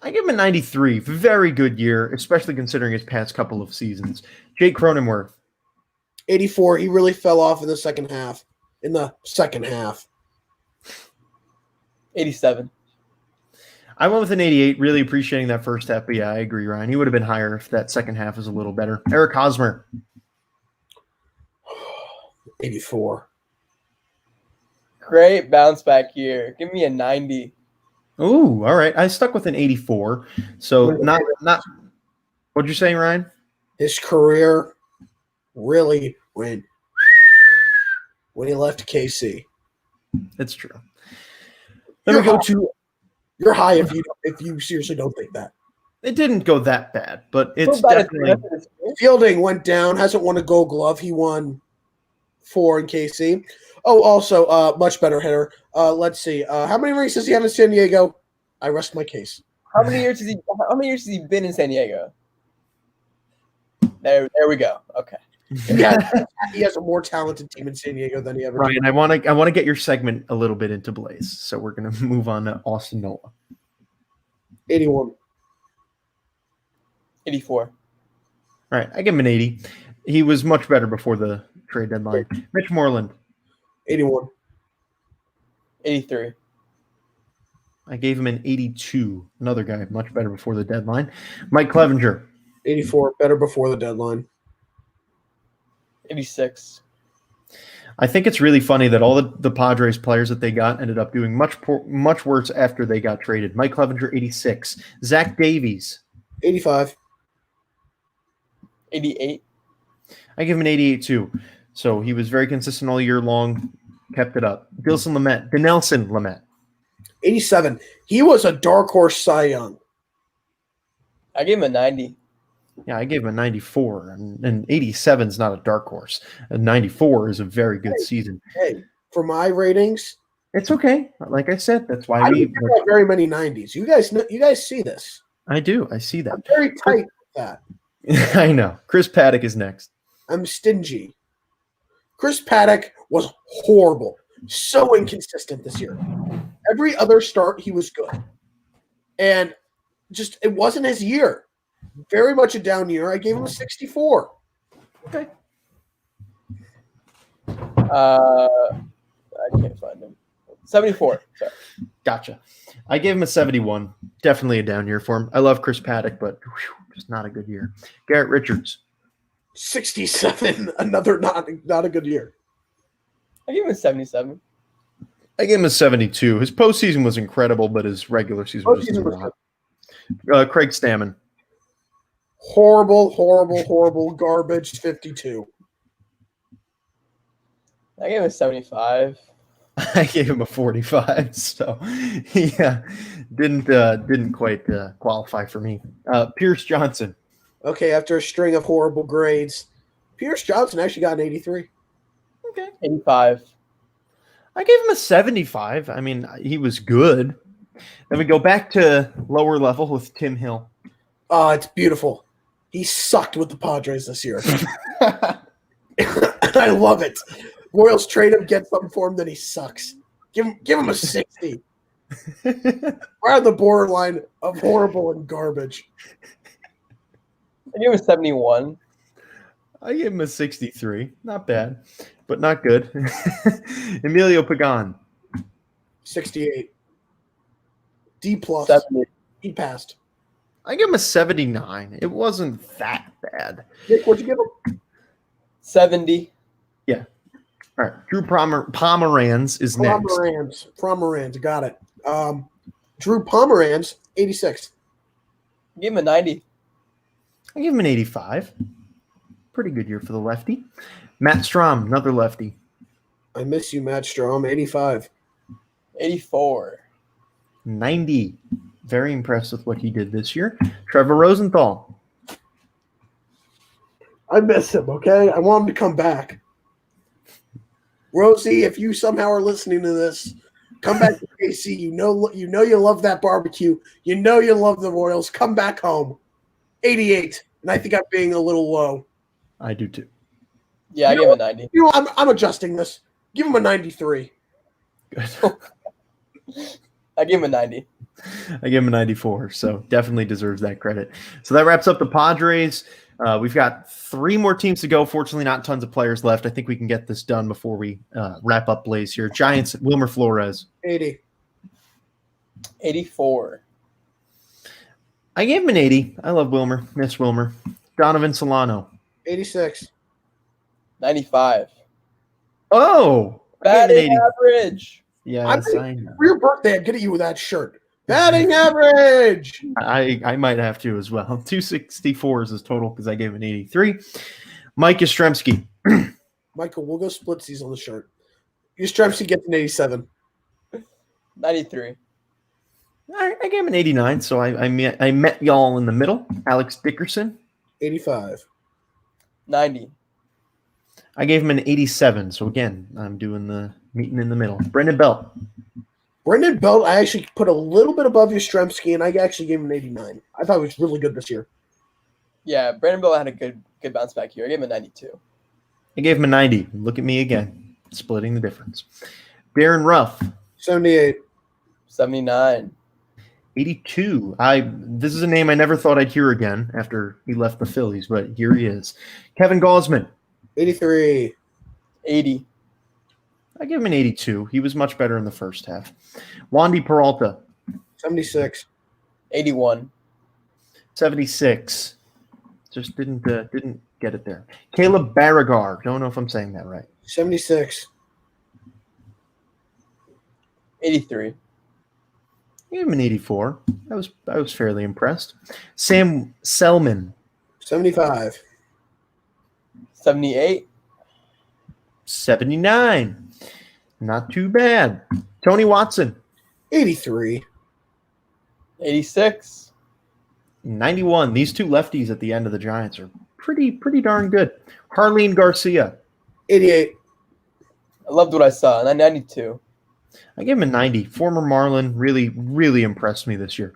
I give him a 93. Very good year, especially considering his past couple of seasons. Jake Cronenworth. 84. He really fell off in the second half. 87. I went with an 88, really appreciating that first half. But yeah, I agree, Ryan. He would have been higher if that second half was a little better. Eric Hosmer. 84. Great bounce back year. Give me a 90. Ooh, all right. I stuck with an 84. So not what'd you say, Ryan? His career really went when he left KC. It's true. Then we go to You're high if you seriously don't think that. it didn't go that bad, but it's What about definitely Fielding went down, hasn't won a Gold Glove. He won 4 in KC. Oh, also, much better hitter. Let's see. How many rings does he have in San Diego? I rest my case. How many years has he been in San Diego? There we go. Okay. He has a more talented team in San Diego than he ever did. Ryan, I want to get your segment a little bit into Blaze, so we're gonna move on to Austin Nola. 81. 84. All right, I give him an 80. He was much better before the trade deadline. Mitch Moreland. 81. 83. I gave him an 82. Another guy much better before the deadline. Mike Clevenger. 84. Better before the deadline. 86. I think it's really funny that all the Padres players that they got ended up doing much worse after they got traded. Mike Clevenger, 86. Zach Davies. 85. 88. I give him an 88 too. So he was very consistent all year long, kept it up. Dinelson Lamet. 87. He was a dark horse Cy Young. I gave him a 90. Yeah, I gave him a 94, and 87 is not a dark horse. A 94 is a very good season. Hey, for my ratings, It's okay. Like I said, that's why I don't have very many 90s. You guys see this. I do. I see that. I'm very tight with that. I know. Chris Paddock is next. I'm stingy. Chris Paddock was horrible. So inconsistent this year. Every other start, he was good. And just, it wasn't his year. Very much a down year. I gave him a 64. Okay. I can't find him. 74. Sorry. Gotcha. I gave him a 71. Definitely a down year for him. I love Chris Paddock, but just not a good year. Garrett Richards. 67. Another not a good year. I gave him a 77. I gave him a 72. His postseason was incredible, but his regular season was just a lot. Craig Stammen. Horrible garbage 52. I gave him a 75. I gave him a 45. So, yeah, Didn't quite qualify for me. Pierce Johnson. Okay, after a string of horrible grades, Pierce Johnson actually got an 83. Okay. 85. I gave him a 75. I mean, he was good. Then we go back to lower level with Tim Hill. Oh, it's beautiful. He sucked with the Padres this year. I love it. Royals trade him, get something for him, then he sucks. Give him a 60. We're on the borderline of horrible and garbage. I gave him a 71. I gave him a 63. Not bad, but not good. Emilio Pagan. 68. D plus. 70. He passed. I give him a 79. It wasn't that bad. Nick, what'd you give him? 70. Yeah. All right. Drew Pomeranz is next. Pomeranz. Got it. Drew Pomeranz, 86. Give him a 90. I give him an 85. Pretty good year for the lefty. Matt Strom, another lefty. I miss you, Matt Strom, 85. 84. 90. Very impressed with what he did this year. Trevor Rosenthal. I miss him, okay? I want him to come back. Rosie, if you somehow are listening to this, come back to KC. You know you love that barbecue. You know you love the Royals. Come back home. 88. And I think I'm being a little low. I do too. Yeah, I give him a 90. You know, I'm adjusting this. Give him a 93. Good. I give him a 90. I give him a 94, so definitely deserves that credit. So that wraps up the Padres. We've got 3 more teams to go. Fortunately, not tons of players left. I think we can get this done before we wrap up Blaze here. Giants, Wilmer Flores. 80. 84. I gave him an 80. I love Wilmer. Miss Wilmer. Donovan Solano. 86. 95. Oh! Batting average. Yes, I know. For your birthday, I'm getting you that shirt. Batting average. I might have to as well. 264 is his total because I gave him an 83. Mike Yastrzemski. Michael, we'll go splitsies on the shirt. Yastrzemski gets an 87. 93. I gave him an 89, so I met y'all in the middle. Alex Dickerson. 85. 90. I gave him an 87, so again, I'm doing the meeting in the middle. Brendan Belt. Brendan Belt, I actually put a little bit above Yastrzemski, and I actually gave him an 89. I thought he was really good this year. Yeah, Brandon Bell had a good bounce back here. I gave him a 92. I gave him a 90. Look at me again, splitting the difference. Darren Ruff. 78. 79. 82. This is a name I never thought I'd hear again after he left the Phillies, but here he is. Kevin Gausman. 83. 80. I give him an 82. He was much better in the first half. Wandy Peralta. 76. 81. 76. Just didn't get it there. Caleb Barragar. Don't know if I'm saying that right. 76. 83. I gave him an 84. I was fairly impressed. Sam Selman. 75. 78. 79. Not too bad. Tony Watson. 83. 86. 91. These 2 lefties at the end of the Giants are pretty darn good. Harleen Garcia. 88. I loved what I saw. 92. I gave him a 90. Former Marlin really impressed me this year.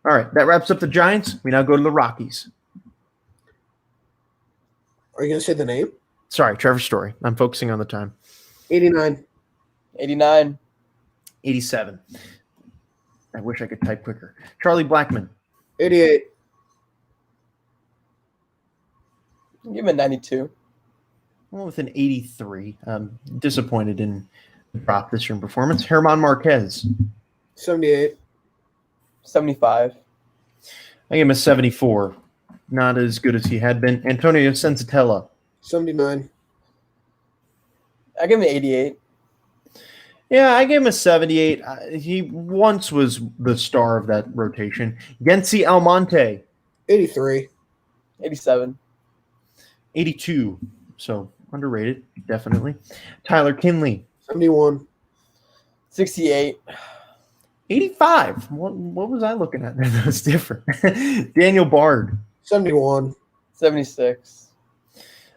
All right, that wraps up the Giants. We now go to the Rockies. Are you going to say the name? Sorry, Trevor Story. I'm focusing on the time. 89. 89. 87. I wish I could type quicker. Charlie Blackmon. 88. Give him a 92. Well, with an 83. I'm disappointed in the drop this year in performance. Herman Marquez. 78. 75. I gave him a 74. Not as good as he had been. Antonio Sensatella. 79. I give him an 88. Yeah, I gave him a 78. He once was the star of that rotation. Yency Almonte. 83. 87. 82. So underrated, definitely. Tyler Kinley. 71. 68. 85. What was I looking at there that was different? Daniel Bard. 71. 76.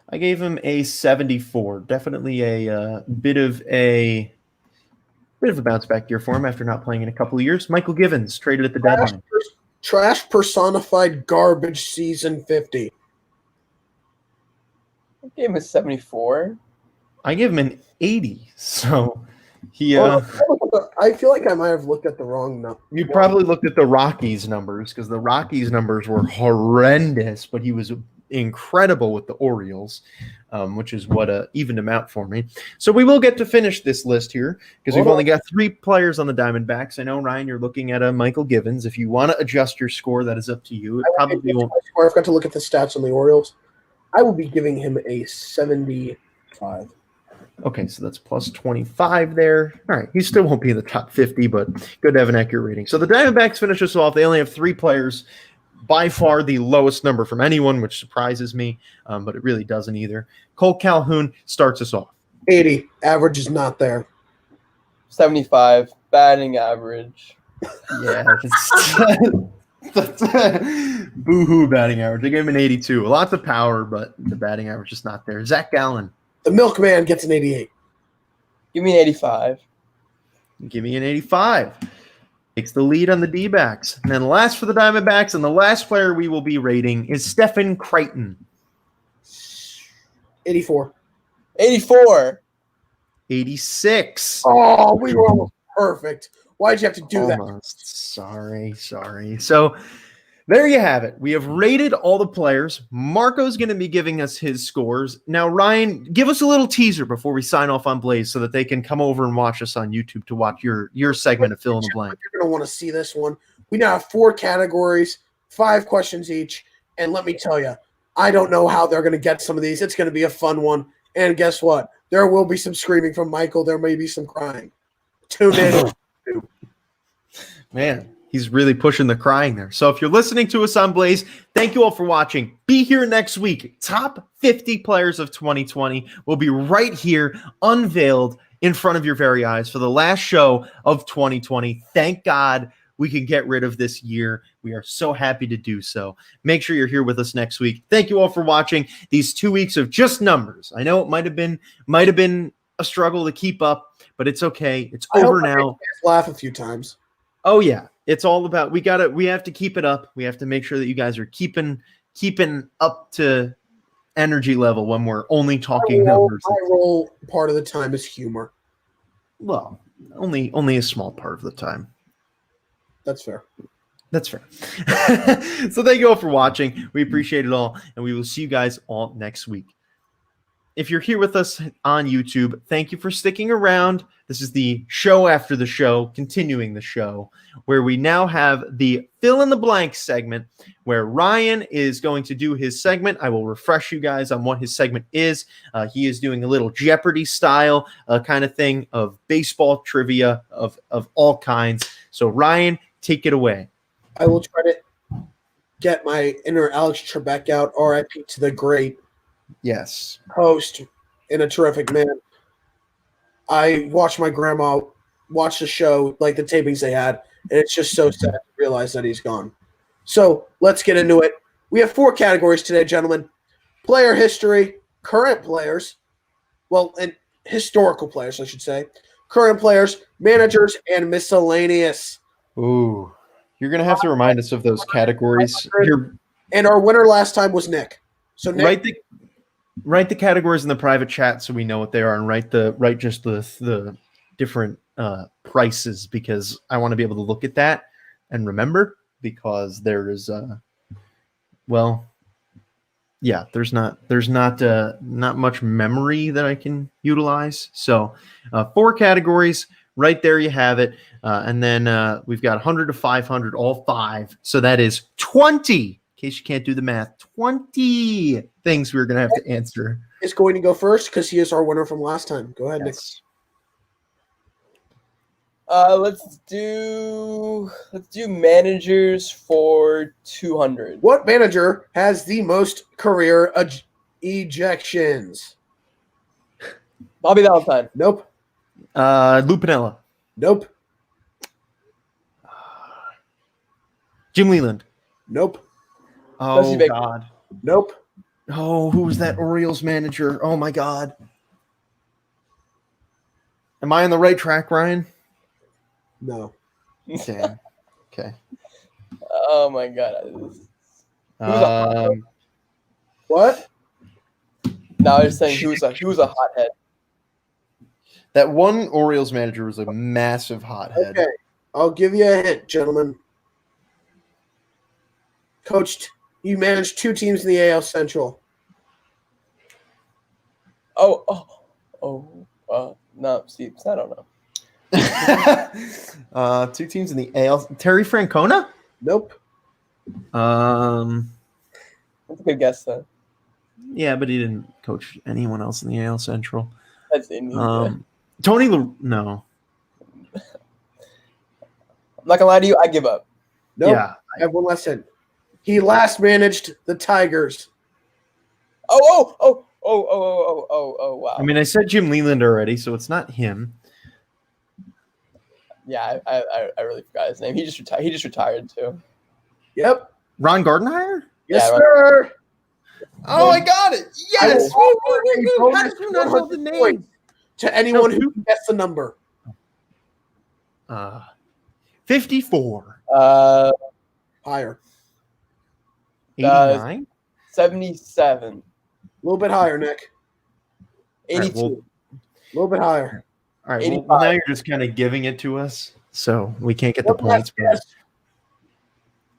I gave him a 74. Definitely a bit of a bounce back year for him after not playing in a couple of years. Michael Givens traded at the deadline. Trash personified garbage season 50. I gave him a 74. I gave him an 80. So he I feel like I might have looked at the wrong number. you probably looked at the Rockies numbers because the Rockies numbers were horrendous, but he was incredible with the Orioles, which is what evened him out for me. So we will get to finish this list here because we've only got 3 players on the Diamondbacks. I know, Ryan, you're looking at a Michael Givens. If you want to adjust your score, that is up to you. It probably won't. I've got to look at the stats on the Orioles. I will be giving him a 75. Okay, so that's plus 25 there. All right, he still won't be in the top 50, but good to have an accurate rating. So the Diamondbacks finish us off. They only have 3 players. By far the lowest number from anyone, which surprises me, but it really doesn't either. Cole Calhoun starts us off. 80. Average is not there. 75. Batting average. Yeah, that's boo-hoo batting average. I gave him an 82. Lots of power, but the batting average is not there. Zach Gallen. The milkman gets an 88. Give me an 85. Give me an 85. Takes the lead on the D-backs. And then last for the Diamondbacks, and the last player we will be rating is Stephen Crichton. 84. 84. 86. Oh, we were almost perfect. Why'd you have to do that? Almost. Sorry. So there you have it. We have rated all the players. Marco's going to be giving us his scores. Now, Ryan, give us a little teaser before we sign off on Blaze so that they can come over and watch us on YouTube to watch your segment of Fill in the Blank. You're going to want to see this one. We now have 4 categories, 5 questions each. And let me tell you, I don't know how they're going to get some of these. It's going to be a fun one. And guess what? There will be some screaming from Michael. There may be some crying. Tune in. Man, he's really pushing the crying there. So if you're listening to us on Blaze, thank you all for watching. Be here next week. Top 50 players of 2020 will be right here, unveiled in front of your very eyes for the last show of 2020. Thank God we can get rid of this year. We are so happy to do so. Make sure you're here with us next week. Thank you all for watching these 2 weeks of just numbers. I know it might have been a struggle to keep up, but it's okay. It's over now. Laugh a few times. Oh yeah, it's all about we have to keep it up. We have to make sure that you guys are keeping up to energy level when we're only talking numbers. My role part of the time is humor. Well, only a small part of the time. That's fair. That's fair. So thank you all for watching. We appreciate it all, and we will see you guys all next week. If you're here with us on YouTube, thank you for sticking around. This is the show after the show, continuing the show, where we now have the fill in the blank segment where Ryan is going to do his segment. I will refresh you guys on what his segment is. He is doing a little Jeopardy style kind of thing of baseball trivia of all kinds. So Ryan, take it away. I will try to get my inner Alex Trebek out, RIP to the great host and a terrific man. I watched my grandma watch the show, like the tapings they had, and it's just so sad to realize that he's gone. So let's get into it. We have 4 categories today, gentlemen. Player history, current players, and historical players, I should say. Current players, managers, and miscellaneous. Ooh, you're going to have to remind us of those categories. And our winner last time was Nick. So Nick, write the categories in the private chat so we know what they are, and write just the different prices, because I want to be able to look at that and remember, because there is there's not much memory that I can utilize. So 4 categories right there, you have it. And then we've got 100 to 500, all 5. So that is 20. In case you can't do the math, 20 things we're going to have to answer. Is going to go first because he is our winner from last time. Go ahead, Yes. Nick. Let's do managers for 200. What manager has the most career ejections? Bobby Valentine. Nope. Lou Piniella. Nope. Jim Leland. Nope. Oh, Dusty Baker. God. Nope. Oh, who was that Orioles manager? Oh, my God. Am I on the right track, Ryan? No. Damn. Okay. Oh my god. What? No, I was saying he was a hothead. That one Orioles manager was a massive hothead. Okay. I'll give you a hint, gentlemen. You managed 2 teams in the AL Central. No, Steve, I don't know. 2 teams in the AL. Terry Francona? Nope. That's a good guess, though. Yeah, but he didn't coach anyone else in the AL Central. That's Indian. Tony no. I'm not gonna lie to you. I give up. Nope. Yeah. I have one last hint. He last managed the Tigers. Oh! Wow. I mean, I said Jim Leland already, so it's not him. Yeah, I really forgot his name. He just retired too. Yep. Ron Gardenhire? Yes, Yeah, sir. Oh, I got it. Yes. I will Woo. How did you not know the 100 name? points to anyone who can guess the number. 54. Higher. 89? 77. A little bit higher, Nick. 82. All right, A little bit higher. All right. 85. Well, now you're just kind of giving it to us, so we can't get the One last points. guess.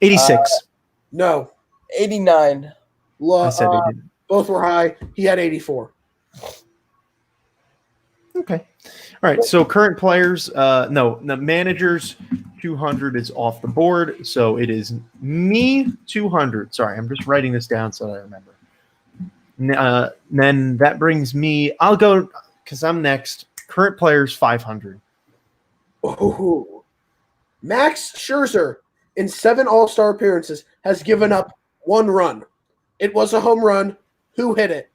86. No. 89. I said he didn't. Both were high. He had 84. Okay. All right. So current players, the managers 200 is off the board. So it is me 200. Sorry, I'm just writing this down so I remember. Then that brings me, I'll go because I'm next. Current players 500. Ooh. Max Scherzer, in 7 All-Star appearances, has given up 1 run. It was a home run. Who hit it?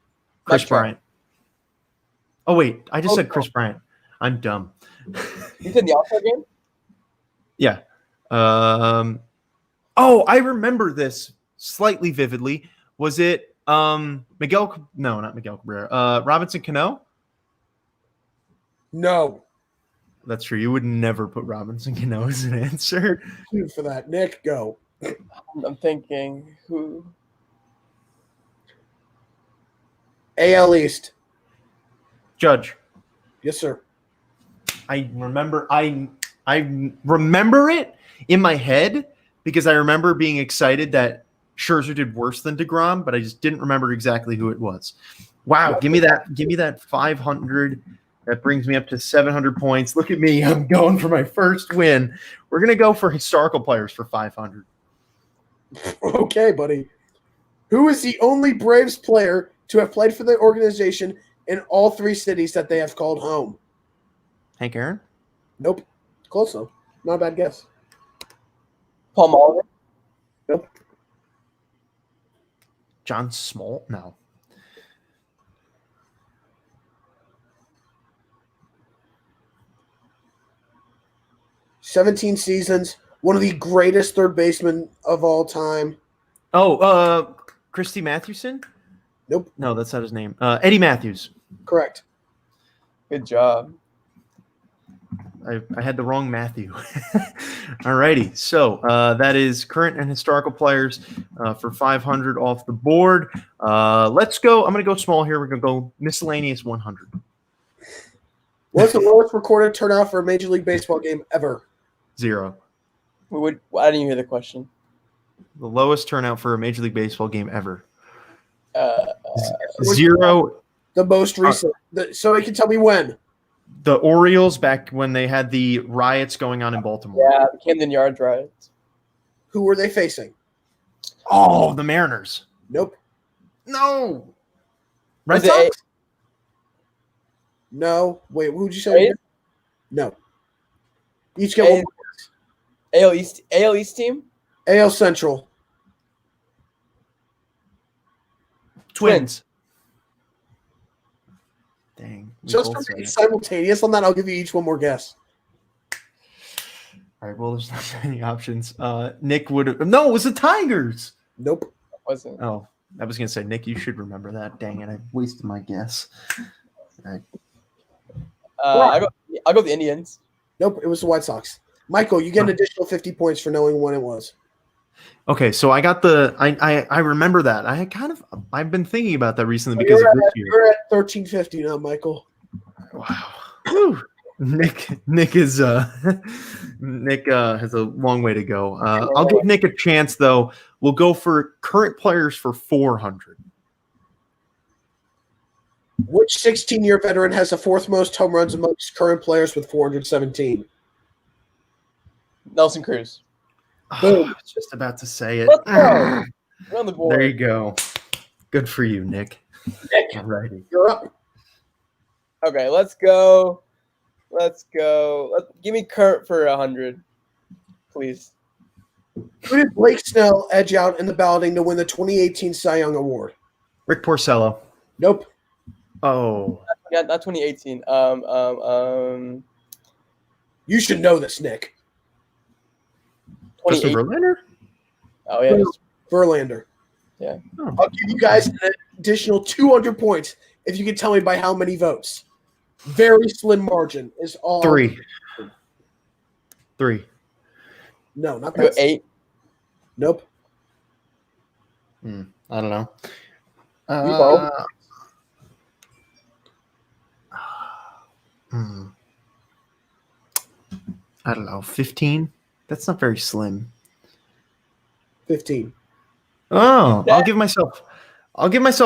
Chris Mike Trout. Bryant. Oh, wait. I just Oh, said Chris Bryant. I'm dumb. You said the All-Star game? Yeah. I remember this slightly vividly. Was it Miguel? No, not Miguel Cabrera. Robinson Cano? No. That's true. You would never put Robinson Cano as an answer. Two for that. Nick, go. I'm thinking who? AL East. Judge. Yes, sir. I remember it in my head because I remember being excited that Scherzer did worse than DeGrom, but I just didn't remember exactly who it was. Wow, give me that 500. That brings me up to 700 points. Look at me. I'm going for my first win. We're going to go for historical players for 500. Okay, buddy. Who is the only Braves player to have played for the organization in all 3 cities that they have called home? Hank Aaron? Nope. Close though. Not a bad guess. Paul Molitor? Nope. John Small? No. "17 seasons, one of the greatest third basemen of all time." Oh, Christy Mathewson? Nope. No, that's not his name. Eddie Matthews. Correct. Good job. I had the wrong Matthew. Alrighty. So that is current and historical players for 500 off the board. Let's go. I'm going to go small here. We're going to go miscellaneous 100. What's the lowest recorded turnout for a Major League Baseball game ever? 0. I didn't hear the question. The lowest turnout for a Major League Baseball game ever. 0. 0. The most recent. So you can tell me when. The Orioles back when they had the riots going on in Baltimore. Yeah, the Camden Yards riots. Who were they facing? Oh, the Mariners. Nope. No. Red Was it Sox? No. Wait, who'd you say? Braves? No. Each get one. AL East team? AL Central. Twins. Dang. we Just both for said being it. simultaneous on that, I'll give you each one more guess. All right. Well, there's not many options. Nick would have. No, it was the Tigers. Nope. Wasn't. Oh, I was gonna say, Nick, you should remember that. Dang it, I wasted my guess. All right. I'll go with the Indians. Nope. It was the White Sox. Michael, you get an additional 50 points for knowing when it was. Okay, so I got the. I remember that. I've been thinking about that recently because of this year. You're at 1350 now, Michael. Wow. Whew. Nick is Nick has a long way to go. I'll give Nick a chance though. We'll go for current players for 400. Which 16-year veteran has the fourth most home runs amongst current players with 417? Nelson Cruz. Oh, I was just about to say it. Let's go. We're on the board. There you go. Good for you, Nick. Nick, Alrighty. you're up. Okay, let's go. Give me Kurt for 100, please. Who did Blake Snell edge out in the balloting to win the 2018 Cy Young Award? Rick Porcello. Nope. Oh. Yeah, not 2018. You should know this, Nick. Justin 2018. Verlander? Oh yeah. Verlander. Yeah. Oh. I'll give you guys an additional 200 points if you can tell me by how many votes. Very slim margin is all. Three. No, not Go that. 8. Nope. I don't know. vote. I don't know. 15? That's not very slim. 15. Oh, I'll give myself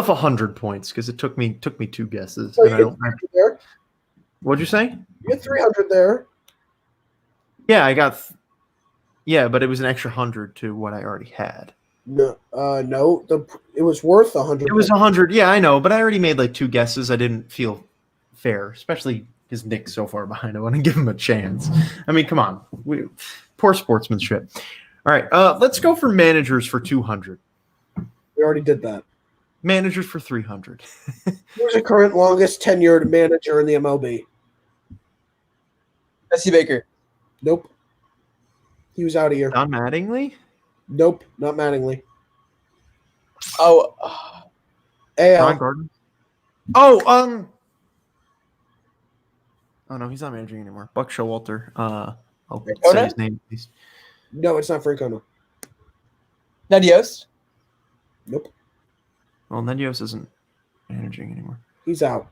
100 points because it took me 2 guesses. So And I you don't. had 300 there. What'd you say? You had 300 there. Yeah, I got. Yeah, but it was an extra 100 to what I already had. No, no. It was worth 100. It was 100. Yeah, I know, but I already made like 2 guesses. I didn't feel fair, especially because Nick's so far behind. I want to give him a chance. I mean, come on, poor sportsmanship. All right, let's go for managers for 200. We already did that. Managers for 300. Who's the current longest tenured manager in the MLB? Jesse Baker. Nope. He was out of here. Don Mattingly. Nope, not Mattingly. Oh, Ron AL. Gardner. Oh, Oh no, he's not managing anymore. Buck Showalter. I'll say his name, please. No, it's not Francona. Ned Yost. Nope, Well, Nedios isn't managing anymore. he's out.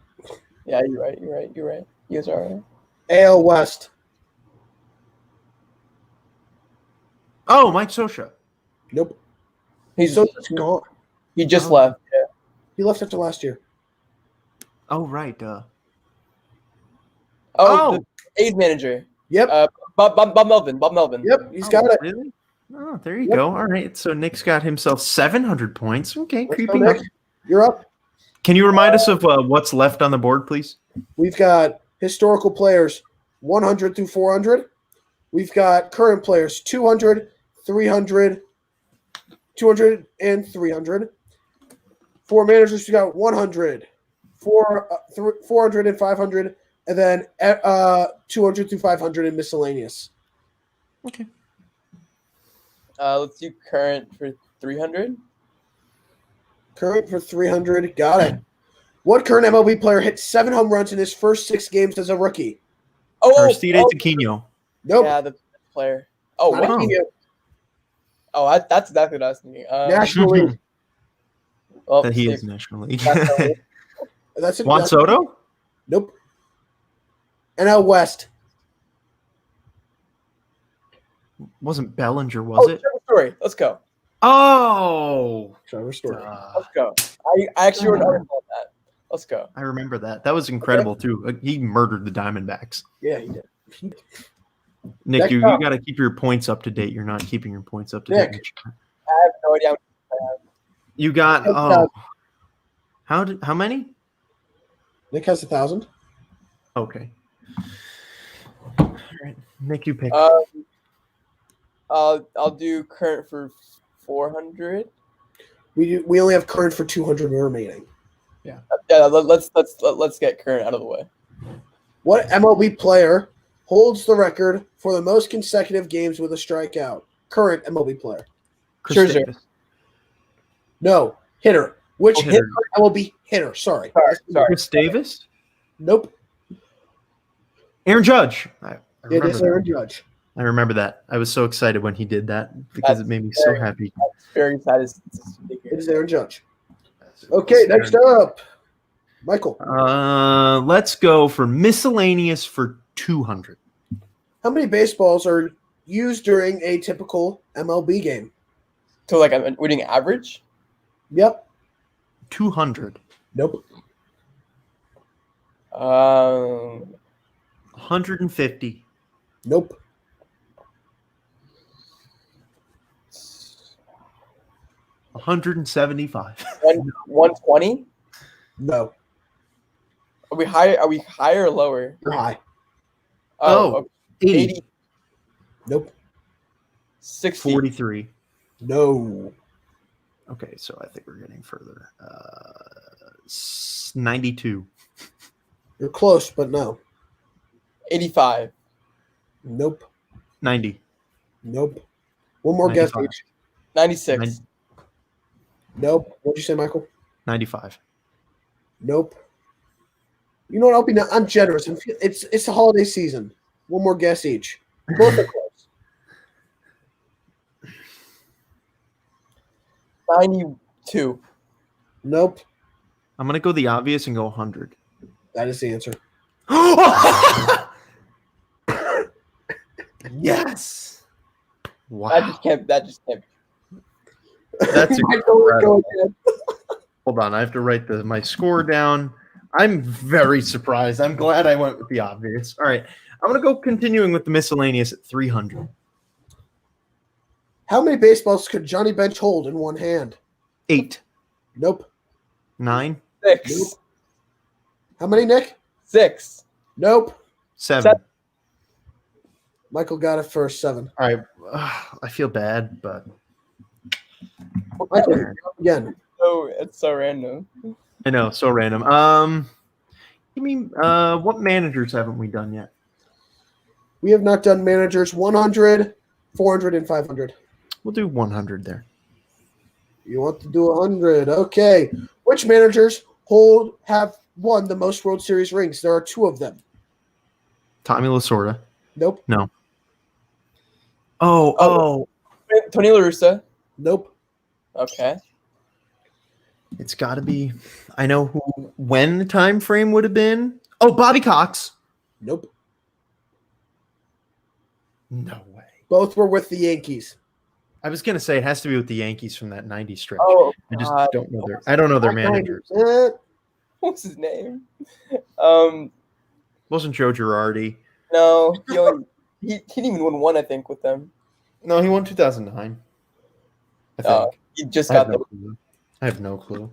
Yeah, you're right. You guys are right. AL West. Oh, Mike Scioscia. Nope. He's So it's gone. he just Oh. left. Yeah. He left after last year. Oh, right. Oh, the A's manager. Yep. Bob Melvin. Yep. He's got it. Really? Oh, there you Yep. go. All right. So Nick's got himself 700 points. Okay, Let's go, creeping up. Nick. You're up. Can you remind us of what's left on the board, please? We've got historical players 100 through 400. We've got current players 200, 300, 200, and 300. For managers, we got 100, 400 and 500, and then 200 through 500 in miscellaneous. Okay. Let's do current for 300. Current for 300. Got it. What current MLB player hit 7 home runs in his first 6 games as a rookie? Aristides Aquino. Nope. Yeah, the player. Oh, Not wow. Aquino. That's exactly what I was thinking. National League. Well, That he see, is National League. That's it. Juan That's- Soto? Nope. NL West. Wasn't Bellinger, was it? Trevor Story. Let's go. Oh. Trevor Story. Let's go. I actually wrote an article on that. Let's go. I remember that. That was incredible, too. He murdered the Diamondbacks. Yeah, he did. Nick, Next you up. got to keep your points up to date. You're not keeping your points up to Nick. date. I have no idea. You got Next oh. up. How many? Nick has 1,000. Okay. All right. Nick, you pick. I'll do current for 400. We only have current for 200 remaining. Yeah, let's get current out of the way. What MLB player holds the record for the most consecutive games with a strikeout? Current MLB player. Chris Scherzer. Davis. No, hitter. Which Hitter. MLB hitter? Sorry. Sorry. Chris Davis. Nope. Aaron Judge. I It remember is that. Aaron Judge. I remember that. I was so excited when he did that because it made me so happy. That's very satisfying. It is Aaron Judge. Okay, next up, Michael. Let's go for miscellaneous for 200. How many baseballs are used during a typical MLB game? So, like, I'm reading average? Yep. 200. Nope. 150. Nope. 175. 120? No. Are we higher or lower? You're high. Oh, okay. 80. Nope. 60. 43. No. Okay, so I think we're getting further. 92. You're close, but no. 85. Nope. 90. Nope. One more guess 95. each. 96. Nope. What'd you say, Michael? 95. Nope. You know what? I'm generous. It's the holiday season. One more guess each. Both are close. 92. Nope. I'm going to go the obvious and go 100. That is the answer. Yes. Wow. That just can't. That's Michael, go incredible. again. Hold on. I have to write my score down. I'm very surprised. I'm glad I went with the obvious. All right. I'm going to go continuing with the miscellaneous at 300. How many baseballs could Johnny Bench hold in one hand? 8. Nope. 9. 6. Nope. How many, Nick? 6. Nope. 7. Michael got it first. 7. All right. I feel bad, but Michael, you're up again. Oh, it's so random. I know, so random. You mean what managers haven't we done yet? We have not done managers 100, 400, and 500. We'll do 100 there. You want to do 100. Okay. Which managers have won the most World Series rings? There are 2 of them. Tommy Lasorda. Nope. No. Oh. Tony La Russa. Nope. Okay. It's got to be. I know when the time frame would have been. Oh, Bobby Cox. Nope. No way. Both were with the Yankees. I was gonna say it has to be with the Yankees from that '90s stretch. Oh, I just God. don't know their. I don't know their managers. What's his name? Wasn't Joe Girardi? No, he didn't even win one. I think with them. No, he won 2009. I think. He just I got have no the. clue. I have no clue.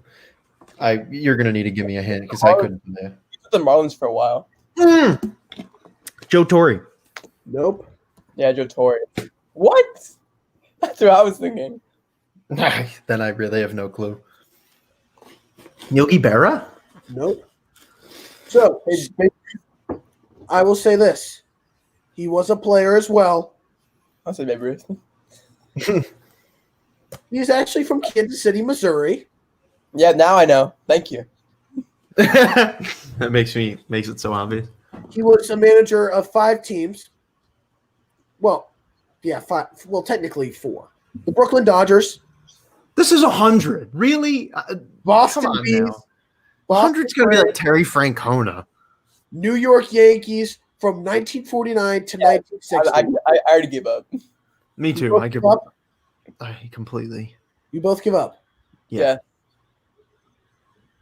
You're gonna need to give me a hint because I couldn't do that. He was with the Marlins for a while. Joe Torre. Nope. Yeah, Joe Torre. What? That's what I was thinking. Then I really have no clue. Yogi Berra? Nope. So, I will say this. He was a player as well. I'll say Babe Ruth. He's actually from Kansas City, Missouri. Yeah, now I know. Thank you. That makes it so obvious. He was a manager of 5 teams. Well, yeah, 5. Well, technically 4. The Brooklyn Dodgers, This is 100. Really? Boston Come on Bees, now. 100's gonna be like Terry Francona. New York Yankees from 1949 to 1960. I already gave up. Me too. both I give give up? up. I completely. You both give up. Yeah.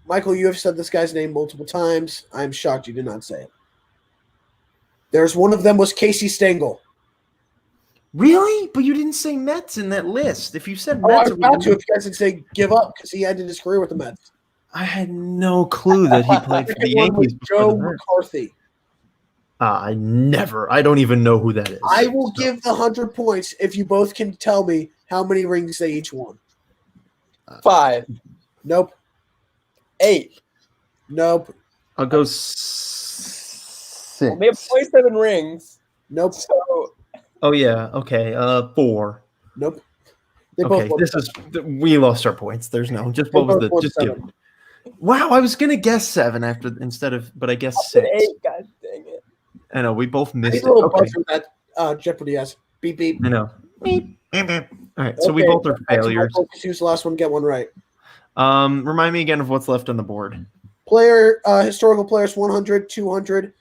Michael, you have said this guy's name multiple times. I'm shocked you did not say it. There's one of them was Casey Stengel. Really? But you didn't say Mets in that list. If you said Oh, I Mets, was about to if you guys would say give up because he ended his career with the Mets. I had no clue that he played for the Second one was Yankees. before Joe the Mets. McCarthy. I don't even know who that is. I will give the 100 points if you both can tell me how many rings they each won. 5. Nope. 8. Nope. I'll go 6. They have 27 rings. Nope. So Oh yeah. Okay. 4. Nope. They Okay. both This is we lost our points. There's no just They what was both the won just give 7. it. Wow, I was gonna guess 7 instead of, but I guess I said 6. 8. God dang it. I know we both I missed need it. a little Okay. buzzer that Jeopardy has. Beep beep. I know. Beep, beep, beep. All right, so we Okay, both are back to failures. Michael, 'cause he was the last one to get one right. Remind me again of what's left on the board. Historical players 100, 200,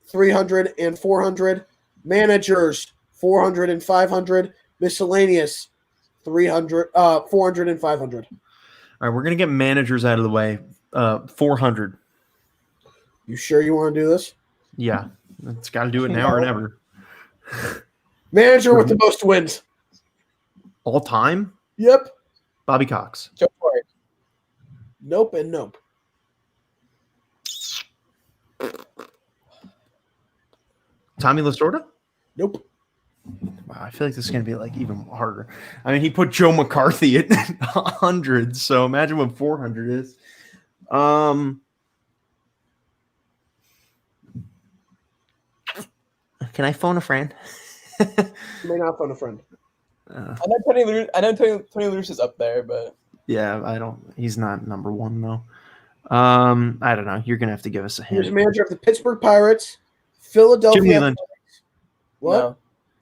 300, and 400. Managers 400 and 500. Miscellaneous 300, 400 and 500. All right, we're gonna get managers out of the way. 400. You sure you want to do this? Yeah, it's got to do it now or never. Manager with the most wins. All time, Yep. Bobby Cox. Go for it. Nope and nope. Tommy Lasorda. Nope. Wow, I feel like this is gonna be like even harder. I mean, he put Joe McCarthy at 100, so imagine what 400 is. Can I phone a friend? You may not phone a friend. Uh, I know Tony Lewis is up there, but yeah, I don't. He's not number 1 though. I don't know. You're gonna have to give us a He was hint. manager of the Pittsburgh Pirates, Philadelphia. Jim Leland. What? no.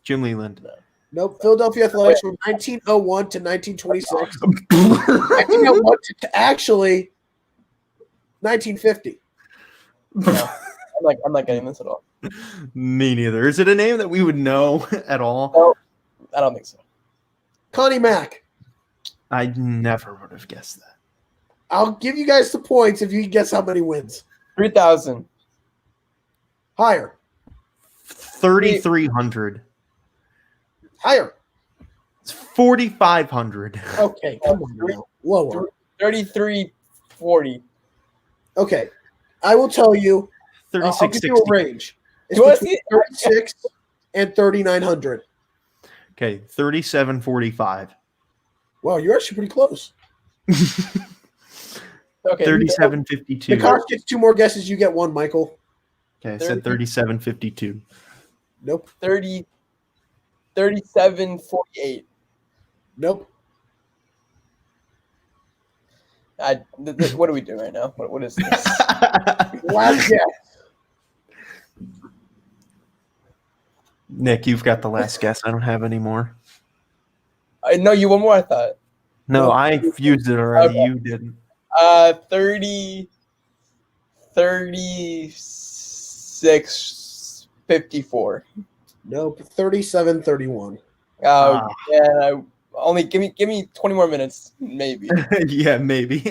Jim Leland. Nope. Philadelphia Athletics from 1901 to 1926. 1901 to actually 1950. No. I'm not getting this at all. Me neither. Is it a name that we would know at all? No, I don't think so. Connie Mack. I never would have guessed that. I'll give you guys the points if you can guess how many wins. 3,000. Higher. 3,300. Higher. It's 4,500. Okay. Come on now. Lower. 3340. Okay. I will tell you. I'll give you a 3660. range. It's You wanna between see it? 36 and 3,900. Okay, 3745. Wow, you're actually pretty close. Okay. 3752. The cost gets 2 more guesses. You get 1, Michael. Okay, I said 3752. Nope. 3748. Nope. What are we doing right now? What is this? Last guess. Nick, you've got the last guess. I don't have any more. I know you one more. I thought. No, Nope. I've used it already. Okay. You didn't. 3654. Nope. 37-31. Ah. Yeah. Only give me 20 more minutes, maybe. Yeah, maybe.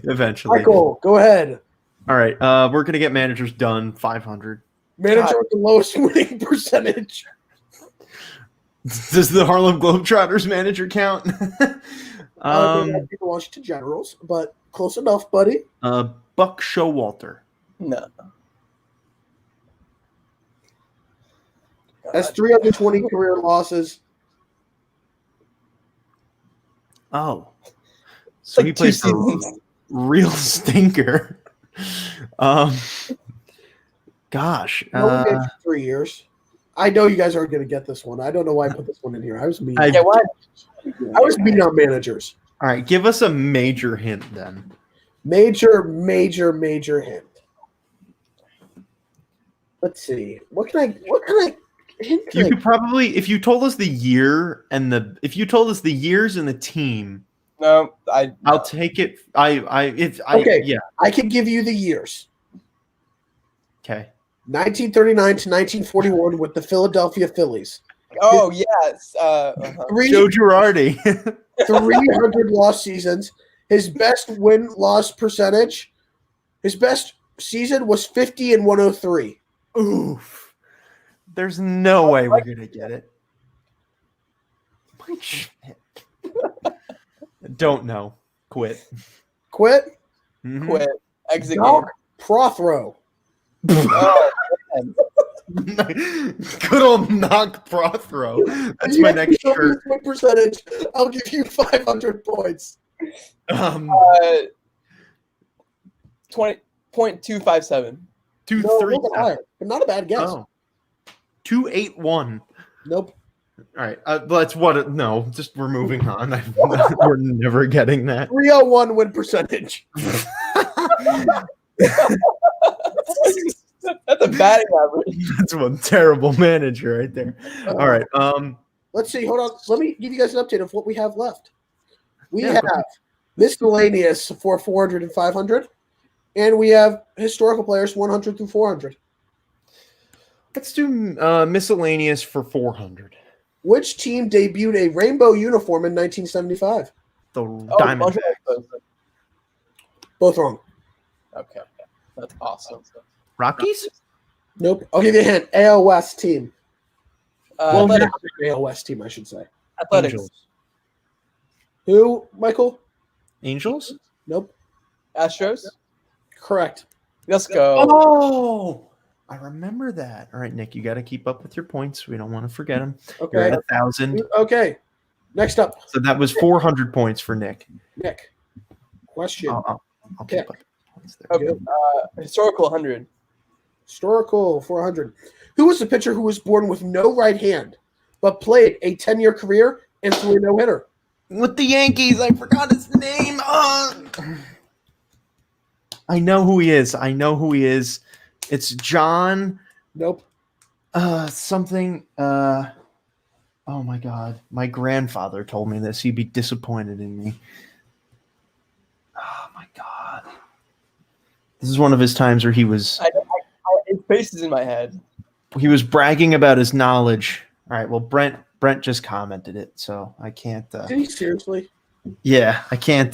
Eventually. Michael, go ahead. All right. We're gonna get managers done. 500. Manager with the lowest winning percentage. Does the Harlem Globetrotters manager count? The Washington Generals, but close enough, buddy. Buck Showalter. No. Has 320 career losses. Oh, so like he 2 plays for seasons. real stinker. Gosh, No one did for 3 years. I know you guys aren't going to get this one. I don't know why I put this one in here. I was mean. Yeah, why? I was mean on managers. all right. Give us a major hint then. Major hint. Let's see. What can I hint? You could probably, if you told us the year and if you told us the years and the team, No, I'll take it. Okay. Yeah. I can give you the years. Okay. 1939 to 1941 with the Philadelphia Phillies. Oh yes. Joe Girardi. 300 lost seasons. His best win-loss percentage, his best season was 50 and 103. Oof. There's no way we're gonna get it. Mike Schmidt. Don't know. Quit. Quit. Mhm. Quit. Exit game. Doc Prothro. Oh, man. Good old knock Prothro. That's my next shirt. Win percentage. I'll give you 500 points. 20.257. Two, No, a three. little bit higher, but not a bad guess. Oh. 281. Nope. All right. That's what. No, just we're moving on. We're never getting that. 301 win percentage. That's a batting average. That's one terrible manager right there. All right. Let's see. Hold on. Let me give you guys an update of what we have left. We Yeah, have go ahead. miscellaneous for 400 and 500, and we have historical players 100 through 400. Let's do miscellaneous for 400. Which team debuted a rainbow uniform in 1975? The Oh, Diamondbacks. Both wrong. Okay. That's awesome. Rockies? Nope. I'll give you a hint. AL West team. Well, Athletics. AL West team, I should say. Athletics. Angels. Who, Michael? Angels? Nope. Astros. Correct. Let's go. Oh, I remember that. All right, Nick, you got to keep up with your points. We don't want to forget them. You're Okay. at 1,000. Okay. Next up, So that was 400 points for Nick. Nick. Question. I'll keep up. Points there. Okay. Historical 100. Historical 400. Who was the pitcher who was born with no right hand, but played a 10-year career and threw a no-hitter? With the Yankees, I forgot his name. I know who he is. It's John Nope. something. Oh my God. My grandfather told me this. He'd be disappointed in me. Oh my God. This is one of his times where His face is in my head. he was bragging about his knowledge. All right. Well, Brent just commented it, so I can't. Did he seriously? Yeah, I can't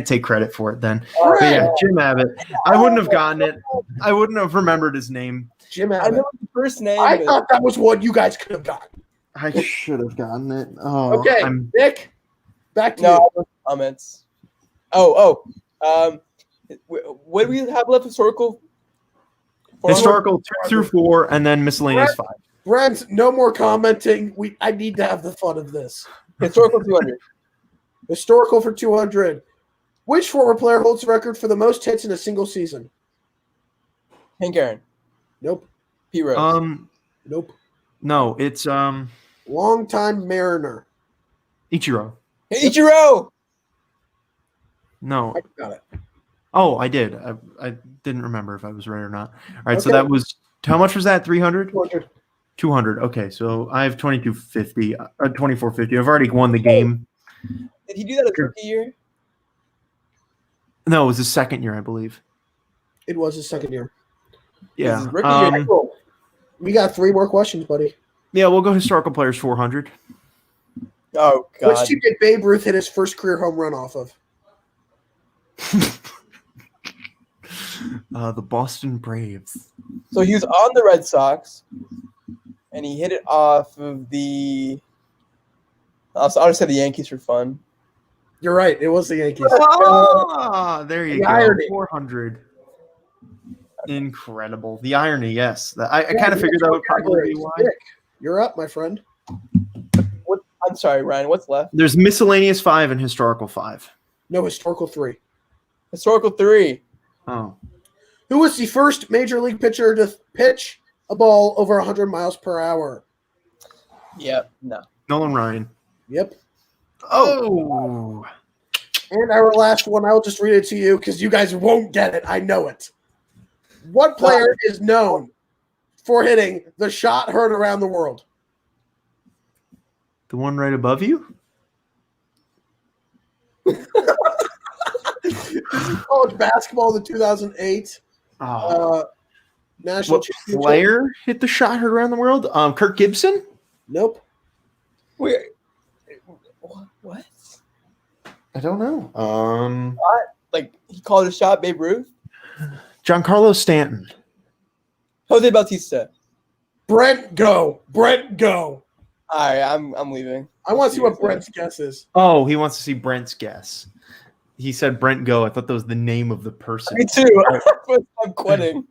take credit for it then. All But yeah, right. Jim Abbott. I wouldn't have gotten it. I wouldn't have remembered his name. Jim I Abbott. know the first name. I but- thought that was one you guys could have gotten. I should have gotten it. Oh, Okay, Nick, back to No, you. I have no comments. What do we have left? Historical. 400? Historical 2 through 4, and then miscellaneous 5. Brent, no more commenting. I need to have the fun of this. Historical 200. Historical for 200. Which former player holds the record for the most hits in a single season? Hank Aaron. Nope. Pete Rose. Nope. No, it's Longtime Mariner. Ichiro. Ichiro. No. I got it. Oh, I did. I didn't remember if I was right or not. All right, so Okay. that was how much was that? 300? 200. 200. Okay, so I have 2250, 2450. I've already won the game. Did he do that a rookie year? No, it was his second year, I believe. It was his second year. Yeah. His rookie year. Cool. We got 3 more questions, buddy. Yeah, we'll go historical players 400. Oh Which God. team did Babe Ruth hit his first career home run off of? The Boston Braves. So he was on the Red Sox, and he hit it off of the. I'll just say the Yankees for fun. You're right. It was the Yankees. Ah, there you The go. irony. 400. Incredible. The irony, yes. I kind of figured that would probably be why. Nick, you're up, my friend. I'm sorry, Ryan. What's left? There's miscellaneous 5 and historical 5. No, historical 3. Historical 3. Oh. Who was the first major league pitcher to pitch a ball over 100 miles per hour? Yep. No. Nolan Ryan. Yep. Oh. And our last one, I'll just read it to you because you guys won't get it. I know it. What player is known for hitting the shot heard around the world? The one right above you? College basketball, the 2008 Oh. national What championship. player hit the shot heard around the world? Kirk Gibson? Nope. Wait. What? I don't know. Like he called a shot, Babe Ruth. Giancarlo Stanton. Jose Bautista. Brent, go. Brent, go. All right, I'm leaving. I want to see what Brent's guess is. Oh, he wants to see Brent's guess. He said Brent Go. I thought that was the name of the person. Me too. I'm quitting.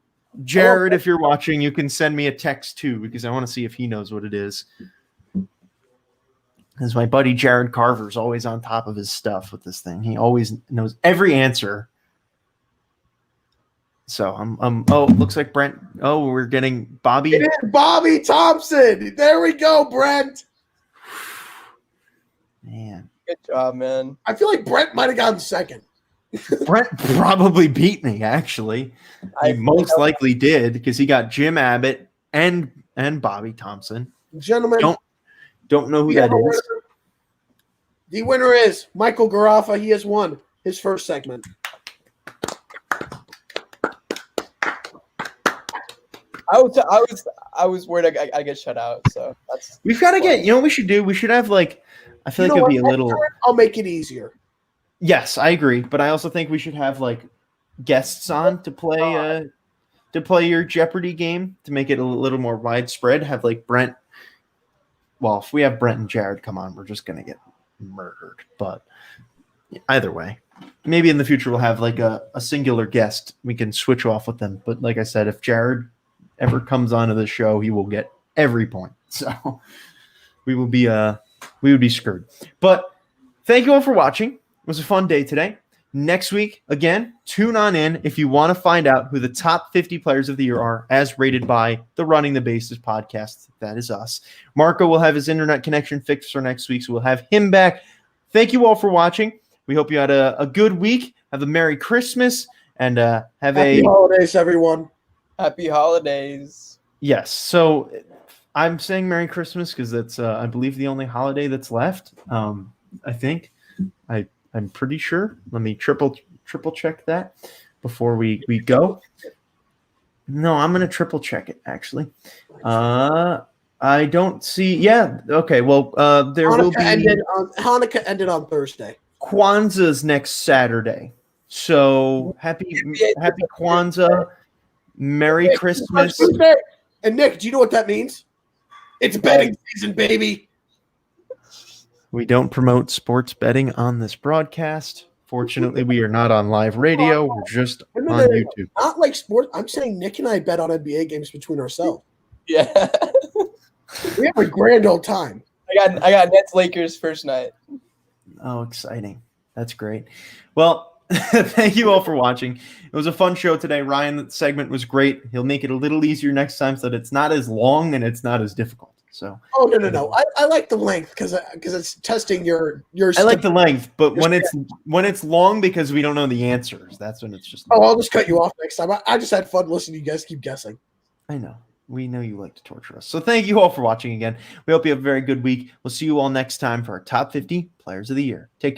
Jared, if you're watching, you can send me a text too because I want to see if he knows what it is. Because my buddy Jared Carver's always on top of his stuff with this thing. He always knows every answer. So oh, looks like Brent. Oh, we're getting Bobby. It is Bobby Thompson. There we go, Brent. Man, Good job, man. I feel like Brent might have gotten second. Brent probably beat me. Actually, he most likely did because he got Jim Abbott and Bobby Thompson. Gentlemen, don't know who we that have a is. winner. The winner is Michael Garaffa. He has won his first segment. I was worried I get shut out. So that's We've got to get. You know what we should do? We should have like. I feel like it'd be a little. I'll make it easier. Yes, I agree, but I also think we should have like guests on to play your Jeopardy game to make it a little more widespread. Have like Brent. Well, if we have Brent and Jared come on, we're just gonna get murdered. But either way, maybe in the future we'll have like a singular guest. We can switch off with them. But like I said, if Jared ever comes onto the show, he will get every point. So we would be screwed. But thank you all for watching. It was a fun day today. Next week, again, tune on in if you want to find out who the top 50 players of the year are as rated by the Running the Bases podcast. That is us. Marco will have his internet connection fixed for next week, so we'll have him back. Thank you all for watching. We hope you had a good week. Have a Merry Christmas and Happy holidays, everyone. Happy holidays. Yes. So I'm saying Merry Christmas because that's, I believe, the only holiday that's left. I think. I'm pretty sure. Let me triple check that before we go. No, I'm going to triple check it, actually. I don't see. Yeah. Okay. Well, there will be. Hanukkah ended on Thursday. Kwanzaa's next Saturday. So happy Kwanzaa. Merry Christmas. And Nick, do you know what that means? It's betting season, baby. We don't promote sports betting on this broadcast. Fortunately, we are not on live radio. We're just on YouTube. Not like sports. I'm saying Nick and I bet on NBA games between ourselves. Yeah. We have a grand old time. I got Nets Lakers first night. Oh, exciting. That's great. Well, thank you all for watching. It was a fun show today. Ryan, the segment was great. He'll make it a little easier next time so that it's not as long and it's not as difficult. So. Oh no! I like the length because it's testing your. I like the length, but when it's long because we don't know the answers, that's when it's just. Oh, I'll just cut you off next time. I just had fun listening. You guys keep guessing. I know. We know you like to torture us. So thank you all for watching again. We hope you have a very good week. We'll see you all next time for our top 50 players of the year. Take care.